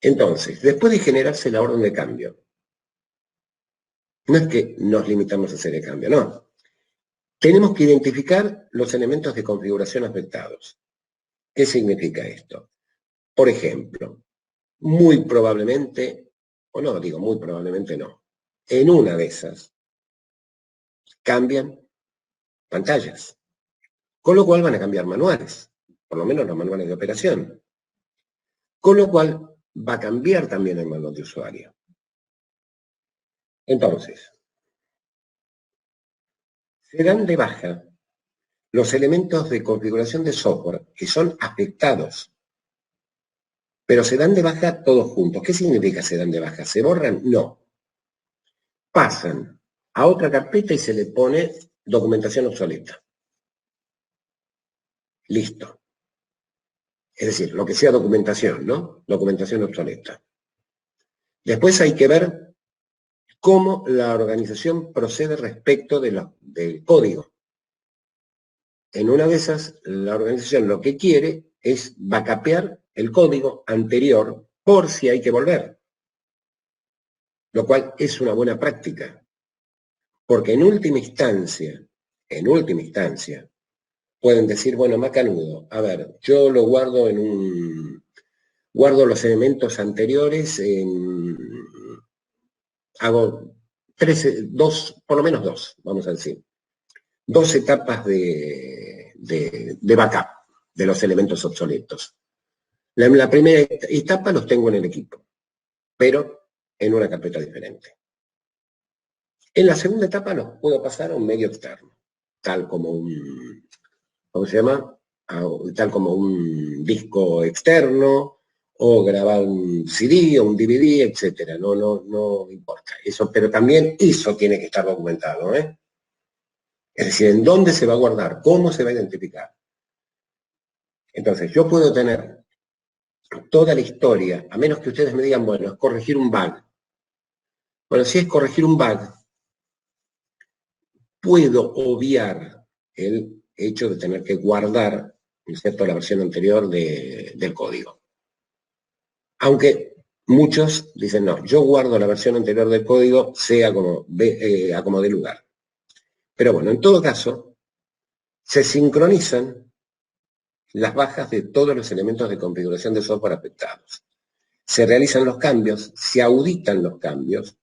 Entonces, después de generarse la orden de cambio, no es que nos limitamos a hacer el cambio, no. Tenemos que identificar los elementos de configuración afectados. ¿Qué significa esto? Por ejemplo, muy probablemente, o no, digo muy probablemente no, en una de esas cambian pantallas, con lo cual van a cambiar manuales, por lo menos los manuales de operación, con lo cual va a cambiar también el manual de usuario. Entonces, se dan de baja los elementos de configuración de software que son afectados, pero se dan de baja todos juntos. ¿Qué significa se dan de baja? ¿Se borran? No. Pasan a otra carpeta y se le pone documentación obsoleta. Listo. Es decir, lo que sea documentación, ¿no? Documentación obsoleta. Después hay que ver cómo la organización procede respecto del código. En una de esas, la organización lo que quiere es backupear el código anterior por si hay que volver. Lo cual es una buena práctica. Porque en última instancia, pueden decir, bueno, macanudo, a ver, yo lo guardo guardo los elementos anteriores hago por lo menos dos, vamos a decir, dos etapas de backup de los elementos obsoletos. La primera etapa los tengo en el equipo, pero en una carpeta diferente. En la segunda etapa los puedo pasar a un medio externo, tal como un, ¿cómo se llama? Tal como un disco externo, o grabar un CD o un DVD, etcétera. No importa. Eso, pero también eso tiene que estar documentado, ¿eh? Es decir, en dónde se va a guardar, cómo se va a identificar. Entonces, yo puedo tener toda la historia, a menos que ustedes me digan, bueno, es corregir un bug. Bueno, si es corregir un bug, puedo obviar el hecho de tener que guardar, ¿no es cierto?, la versión anterior del código. Aunque muchos dicen, no, yo guardo la versión anterior del código, sea como dé lugar. Pero bueno, en todo caso, se sincronizan las bajas de todos los elementos de configuración de software afectados. Se realizan los cambios, se auditan los cambios.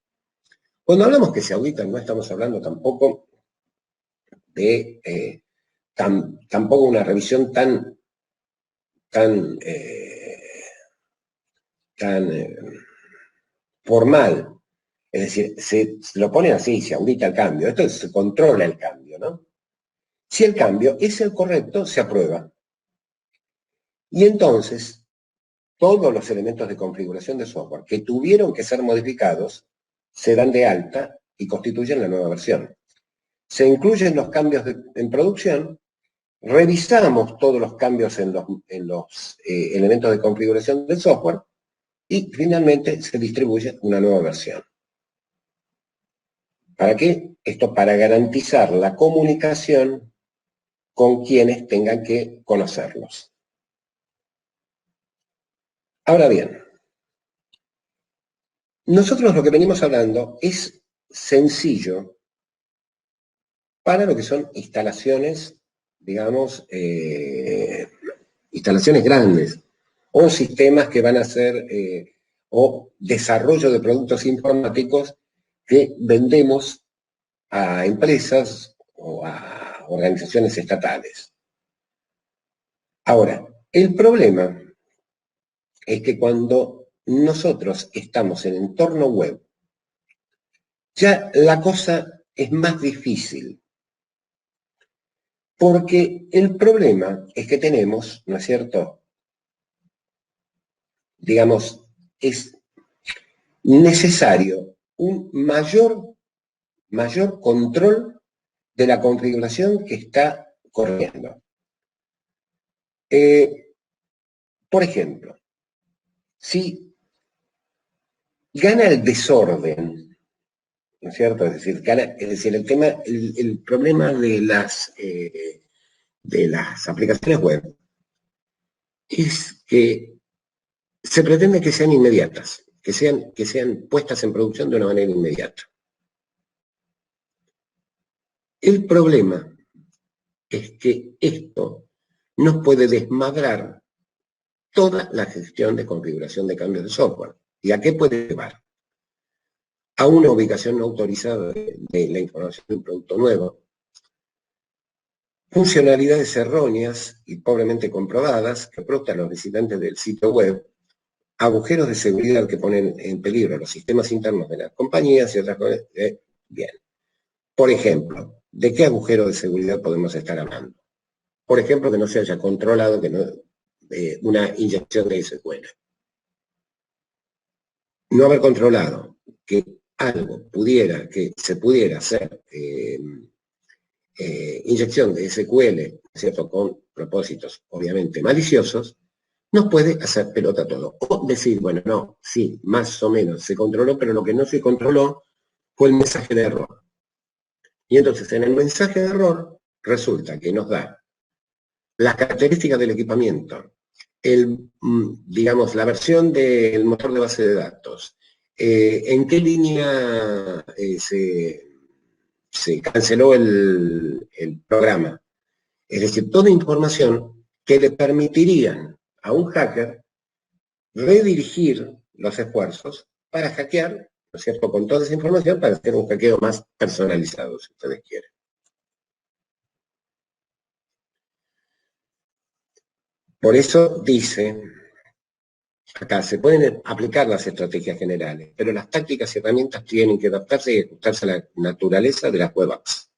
Cuando hablamos que se auditan, no estamos hablando tampoco de tampoco una revisión tan formal. Es decir, se lo ponen así, se audita el cambio. Esto se controla el cambio, ¿no? Si el cambio es el correcto, se aprueba. Y entonces, todos los elementos de configuración de software que tuvieron que ser modificados se dan de alta y constituyen la nueva versión. Se incluyen los cambios en producción, revisamos todos los cambios en los elementos de configuración del software y finalmente se distribuye una nueva versión. ¿Para qué? Esto para garantizar la comunicación con quienes tengan que conocerlos. Ahora bien, nosotros lo que venimos hablando es sencillo para lo que son instalaciones, digamos, instalaciones grandes o sistemas que van a ser o desarrollo de productos informáticos que vendemos a empresas o a organizaciones estatales. Ahora, el problema es que cuando nosotros estamos en entorno web, ya la cosa es más difícil. Porque el problema es que tenemos, ¿no es cierto? Digamos, es necesario un mayor control de la configuración que está corriendo. Por ejemplo, si gana el desorden, ¿no es cierto? Es decir, el problema de las aplicaciones web es que se pretende que sean inmediatas, que sean puestas en producción de una manera inmediata. El problema es que esto nos puede desmadrar toda la gestión de configuración de cambios de software. ¿Y a qué puede llevar? A una ubicación no autorizada de la información de un producto nuevo, funcionalidades erróneas y pobremente comprobadas que produzcan los visitantes del sitio web, agujeros de seguridad que ponen en peligro los sistemas internos de las compañías y otras cosas. Bien. Por ejemplo, ¿de qué agujero de seguridad podemos estar hablando? Por ejemplo, que no se haya controlado una inyección de SQL. No haber controlado que algo que se pudiera hacer inyección de SQL, ¿cierto? Con propósitos obviamente maliciosos, nos puede hacer pelota todo. O decir, bueno, no, sí, más o menos se controló, pero lo que no se controló fue el mensaje de error. Y entonces en el mensaje de error resulta que nos da las características del equipamiento, digamos, la versión del motor de base de datos, en qué línea se canceló el programa. Es decir, toda información que le permitirían a un hacker redirigir los esfuerzos para hackear, ¿no es cierto?, con toda esa información para hacer un hackeo más personalizado, si ustedes quieren. Por eso dice, acá se pueden aplicar las estrategias generales, pero las tácticas y herramientas tienen que adaptarse y ajustarse a la naturaleza de las web apps.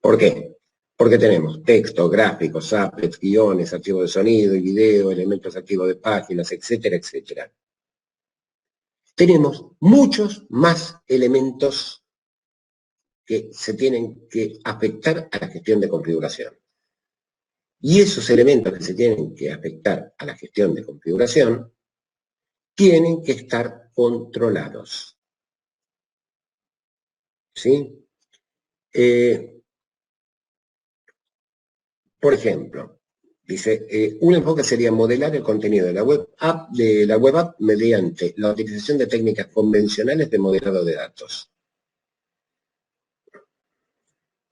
¿Por qué? Porque tenemos texto, gráficos, applets, guiones, archivos de sonido y video, elementos activos de páginas, etcétera, etcétera. Tenemos muchos más elementos que se tienen que afectar a la gestión de configuración. Y esos elementos que se tienen que afectar a la gestión de configuración tienen que estar controlados. ¿Sí? Por ejemplo, dice, un enfoque sería modelar el contenido de la web app mediante la utilización de técnicas convencionales de modelado de datos.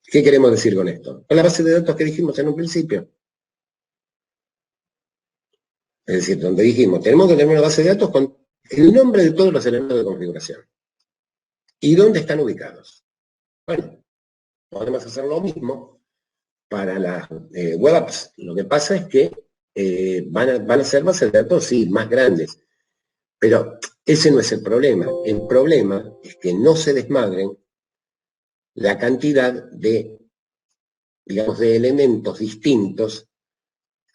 ¿Qué queremos decir con esto? Con la base de datos que dijimos en un principio. Es decir, donde dijimos, tenemos que tener una base de datos con el nombre de todos los elementos de configuración. ¿Y dónde están ubicados? Bueno, podemos hacer lo mismo para las web apps. Lo que pasa es que van a ser bases de datos, sí, más grandes. Pero ese no es el problema. El problema es que no se desmadren la cantidad de, digamos, de elementos distintos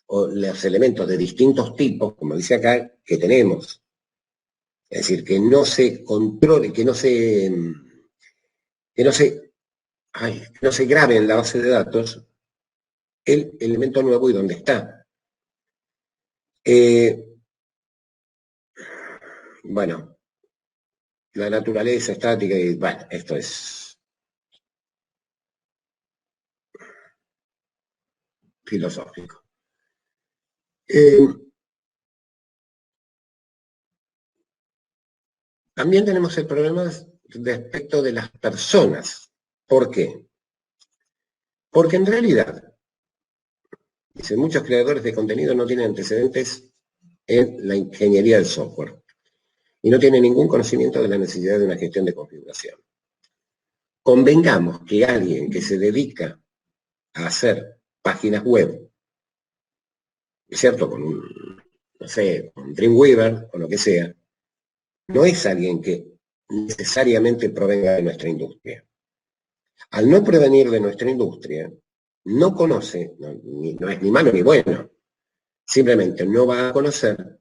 o los elementos de distintos tipos, como dice acá, que tenemos. Es decir, que no se controle, que no se grabe en la base de datos el elemento nuevo y dónde está. Bueno, la naturaleza estática, y bueno, esto es filosófico. También tenemos el problema respecto de las personas. ¿Por qué? Porque en realidad, dicen, muchos creadores de contenido no tienen antecedentes en la ingeniería del software. y no tiene ningún conocimiento de la necesidad de una gestión de configuración. Convengamos que alguien que se dedica a hacer páginas web, ¿es cierto? Con un, no sé, con Dreamweaver o lo que sea, no es alguien que necesariamente provenga de nuestra industria. Al no provenir de nuestra industria, no conoce, no es ni malo ni bueno, simplemente no va a conocer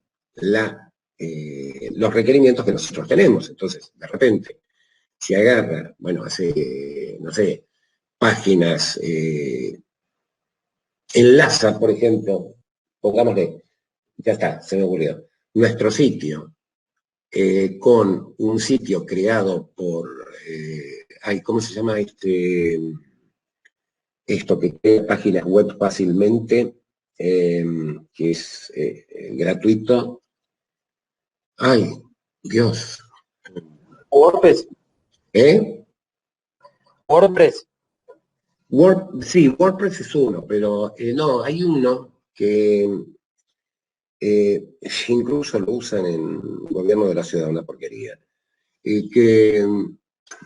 los requerimientos que nosotros tenemos. Entonces, de repente, si agarra, bueno, hace, no sé, páginas, enlaza, por ejemplo, pongámosle, ya está, se me ocurrió, nuestro sitio con un sitio creado por, ¿cómo se llama esto que crea páginas web fácilmente, que es gratuito? Ay, Dios. WordPress. ¿Eh? WordPress. Sí, WordPress es uno, pero no, hay uno que incluso lo usan en el gobierno de la ciudad, una porquería. Y que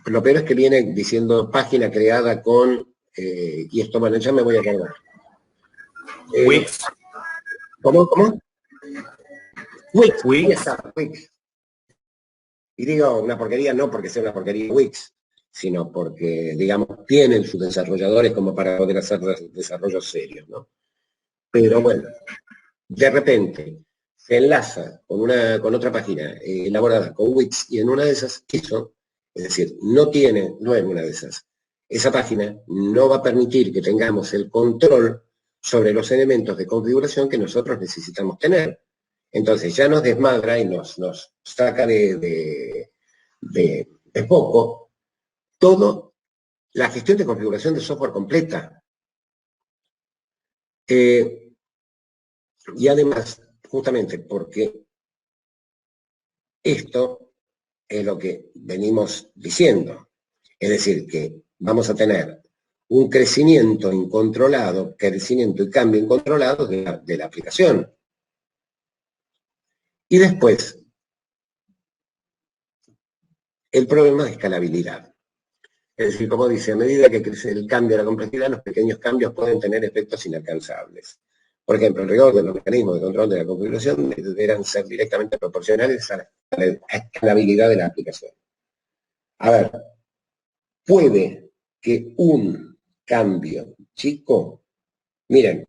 lo peor es que viene diciendo página creada con, y esto, bueno, ya me voy a acordar. Wix. ¿Cómo? Wix. Wix. Wix. Y digo una porquería no porque sea una porquería Wix, sino porque, digamos, tienen sus desarrolladores como para poder hacer desarrollos serios, ¿no? Pero bueno, de repente se enlaza con otra página elaborada con Wix y en una de esas hizo, es decir, no es una de esas. Esa página no va a permitir que tengamos el control sobre los elementos de configuración que nosotros necesitamos tener. Entonces ya nos desmadra y nos saca de poco todo la gestión de configuración de software completa. Y además, justamente porque esto es lo que venimos diciendo. Es decir, que vamos a tener un crecimiento incontrolado, crecimiento y cambio incontrolado de la aplicación. Y después, el problema de escalabilidad. Es decir, como dice, a medida que crece el cambio de la complejidad, los pequeños cambios pueden tener efectos inalcanzables. Por ejemplo, el rigor de los mecanismos de control de la configuración deberán ser directamente proporcionales a la escalabilidad de la aplicación. A ver, puede que un cambio chico, miren,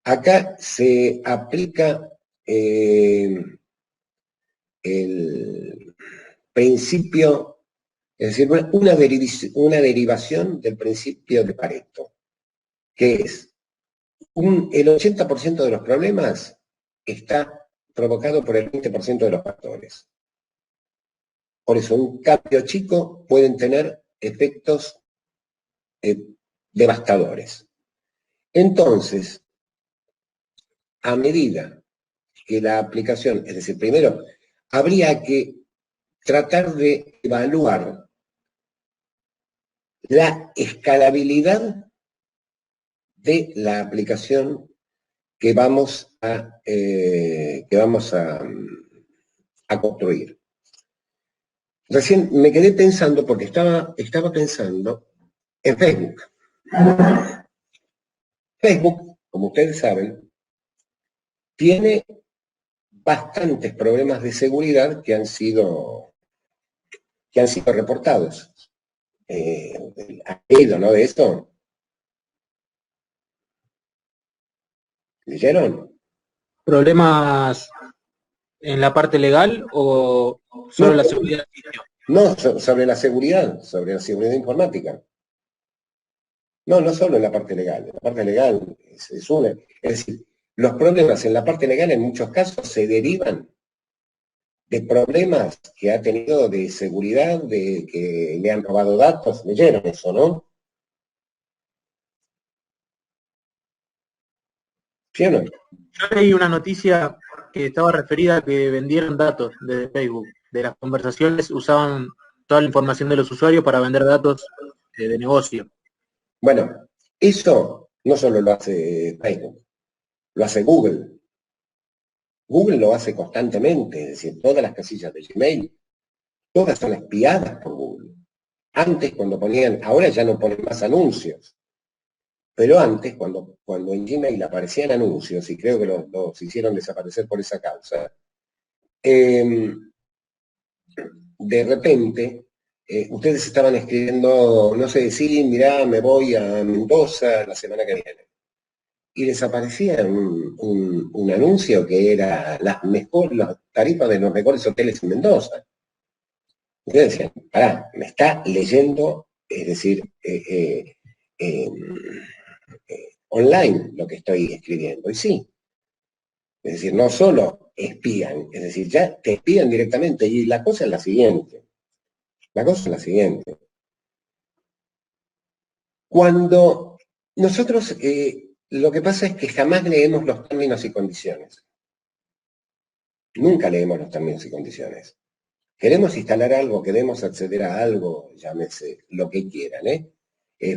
acá se aplica el principio, es decir, una derivación del principio de Pareto, que es el 80% de los problemas está provocado por el 20% de los factores. Por eso, un cambio chico pueden tener efectos devastadores. Entonces, a medida que la aplicación, es decir, primero, habría que tratar de evaluar la escalabilidad de la aplicación que vamos a construir. Recién me quedé pensando, porque estaba pensando en Facebook. Facebook, como ustedes saben, tiene bastantes problemas de seguridad que han sido reportados. ¿Ha leído, no, de esto? ¿Leyeron? ¿Problemas en la parte legal o solo la seguridad del sitio? No, sobre la seguridad informática. No solo en la parte legal. En la parte legal es una. Es decir, los problemas en la parte legal en muchos casos se derivan de problemas que ha tenido de seguridad, de que le han robado datos. ¿Leyeron eso, no? ¿Sí o no? Yo leí una noticia que estaba referida a que vendieron datos de Facebook. De las conversaciones usaban toda la información de los usuarios para vender datos de negocio. Bueno, eso no solo lo hace Facebook, lo hace Google. Google lo hace constantemente, es decir, todas las casillas de Gmail, todas son espiadas por Google. Antes, cuando ponían, ahora ya no ponen más anuncios, pero antes, cuando en Gmail aparecían anuncios, y creo que los hicieron desaparecer por esa causa, de repente, ustedes estaban escribiendo, no sé, sí, mirá, me voy a Mendoza la semana que viene. Y les aparecía un anuncio que era las tarifas de los mejores hoteles en Mendoza. Ustedes decían, pará, me está leyendo, es decir, online lo que estoy escribiendo. Y sí, es decir, no solo espían, es decir, ya te espían directamente. Y la cosa es la siguiente. La cosa es la siguiente. Cuando nosotros, lo que pasa es que jamás leemos los términos y condiciones. Nunca leemos los términos y condiciones. Queremos instalar algo, queremos acceder a algo, llámese lo que quieran,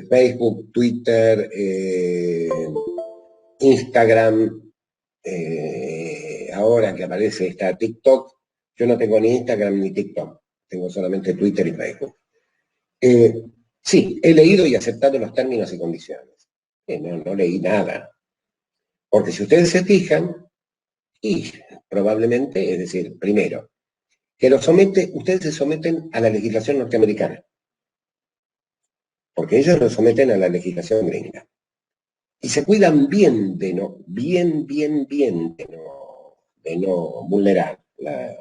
Facebook, Twitter, Instagram, ahora que aparece esta TikTok, yo no tengo ni Instagram ni TikTok, tengo solamente Twitter y Facebook. Sí, he leído y aceptado los términos y condiciones. No leí nada. Porque si ustedes se fijan, y probablemente, es decir, primero, que ustedes se someten a la legislación norteamericana, porque ellos lo someten a la legislación gringa. Y se cuidan bien de no vulnerar la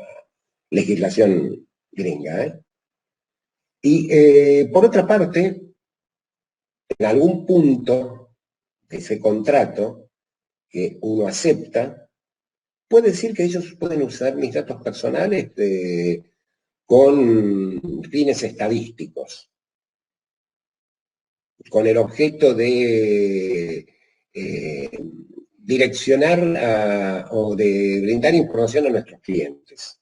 legislación gringa. Y por otra parte, en algún punto de ese contrato que uno acepta, puede decir que ellos pueden usar mis datos personales con fines estadísticos, con el objeto de direccionar o de brindar información a nuestros clientes.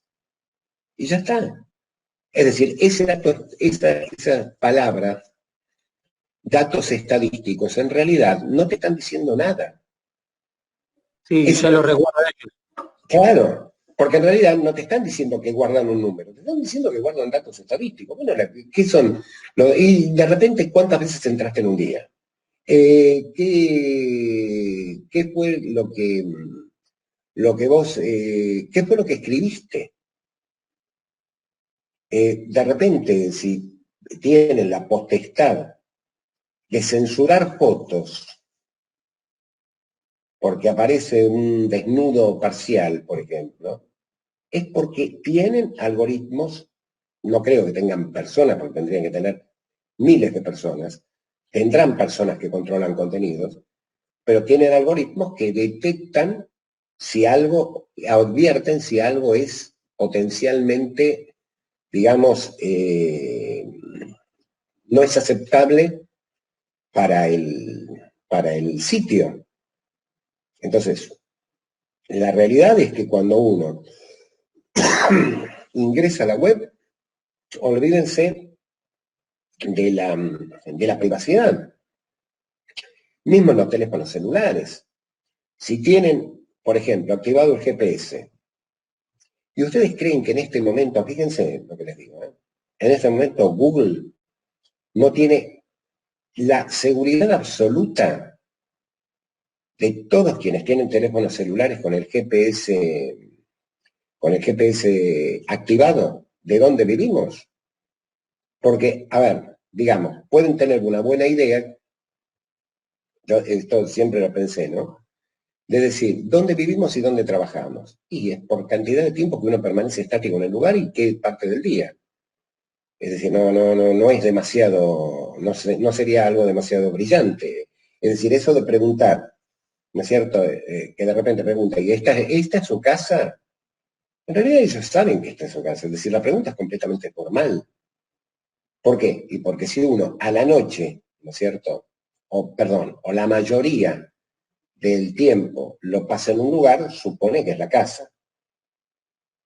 Y ya está. Es decir, ese dato, esa palabra, datos estadísticos, en realidad no te están diciendo nada. Sí, Eso, ya lo recuerdo ellos. claro, porque en realidad no te están diciendo que guardan un número, te están diciendo que guardan datos estadísticos. Bueno, ¿qué son? Y de repente, ¿cuántas veces entraste en un día? ¿Qué fue lo que vos, qué fue lo que escribiste? De repente, si tienen la potestad de censurar fotos porque aparece un desnudo parcial, por ejemplo, es porque tienen algoritmos, no creo que tengan personas, porque tendrían que tener miles de personas, tendrán personas que controlan contenidos, pero tienen algoritmos que detectan si algo, advierten si algo es potencialmente, digamos, no es aceptable para el sitio. Entonces, la realidad es que cuando uno ingresa a la web, olvídense de la privacidad. Mismo en los teléfonos celulares. Si tienen, por ejemplo, activado el GPS, y ustedes creen que en este momento, fíjense lo que les digo, en este momento Google no tiene la seguridad absoluta de todos quienes tienen teléfonos celulares con el GPS activado, de dónde vivimos. Porque, a ver, digamos, pueden tener una buena idea, yo esto siempre lo pensé, ¿no? De decir, ¿dónde vivimos y dónde trabajamos? Y es por cantidad de tiempo que uno permanece estático en el lugar y qué parte del día. Es decir, no es demasiado, no sería algo demasiado brillante. Es decir, eso de preguntar, ¿no es cierto? Que de repente pregunta, ¿y esta es su casa? En realidad ellos saben que esta es su casa. Es decir, la pregunta es completamente formal. ¿Por qué? Y porque si uno a la noche, ¿no es cierto? O la mayoría del tiempo lo pasa en un lugar, supone que es la casa.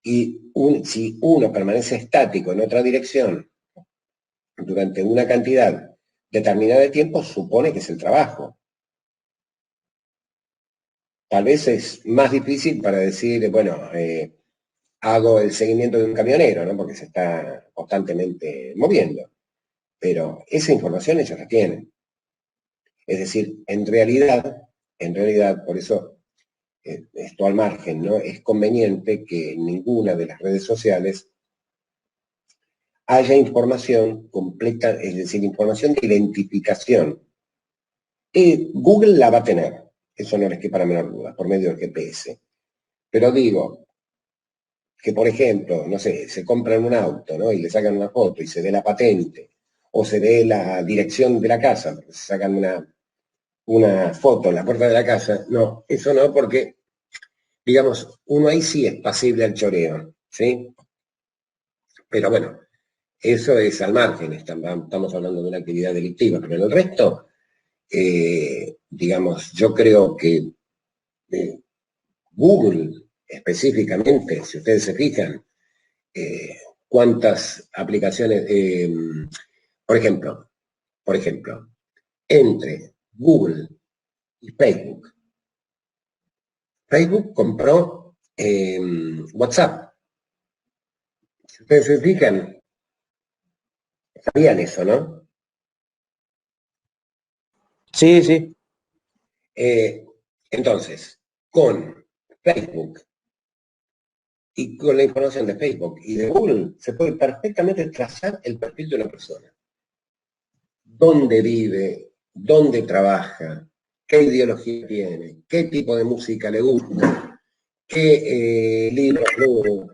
Y si uno permanece estático en otra dirección durante una cantidad determinada de tiempo, supone que es el trabajo. Tal vez es más difícil para decir, bueno, hago el seguimiento de un camionero, ¿no? Porque se está constantemente moviendo. Pero esa información ellos la tienen. Es decir, en realidad, por eso esto al margen, ¿no? Es conveniente que en ninguna de las redes sociales haya información completa, es decir, información de identificación. Google la va a tener, eso no les quepa la menor duda, por medio del GPS. Pero digo, que por ejemplo, no sé, se compran un auto, ¿no? Y le sacan una foto y se ve la patente, o se ve la dirección de la casa, porque se sacan una foto en la puerta de la casa. No, eso no, porque, digamos, uno ahí sí es pasible al choreo, ¿sí? Pero bueno, eso es al margen, estamos hablando de una actividad delictiva, pero en el resto, digamos, yo creo que Google específicamente, si ustedes se fijan, cuántas aplicaciones, por ejemplo, entre Google y Facebook. Facebook compró WhatsApp. Si ustedes se fijan, sabían eso, ¿no? Sí, sí. Entonces, con Facebook y con la información de Facebook y de Google, se puede perfectamente trazar el perfil de una persona. Dónde vive, dónde trabaja, qué ideología tiene, qué tipo de música le gusta, qué libros lee.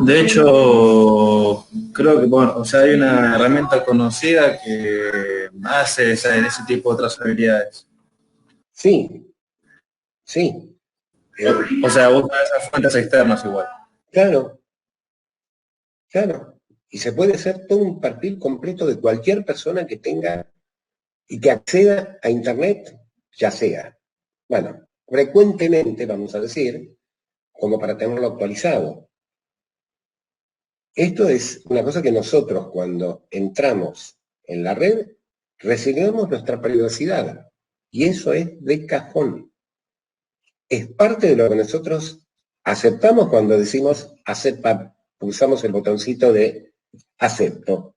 De hecho, creo que, bueno, o sea, hay una herramienta conocida que hace ese tipo de trazabilidades. Sí, sí. O sea, busca esas fuentes externas igual. Claro, claro. Y se puede hacer todo un perfil completo de cualquier persona que tenga y que acceda a Internet, ya sea, bueno, frecuentemente, vamos a decir, como para tenerlo actualizado. Esto es una cosa que nosotros cuando entramos en la red recibimos nuestra privacidad y eso es de cajón. Es parte de lo que nosotros aceptamos cuando decimos acepta, pulsamos el botoncito de acepto.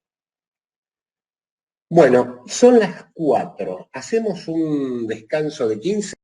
Bueno, son las 4. Hacemos un descanso de 15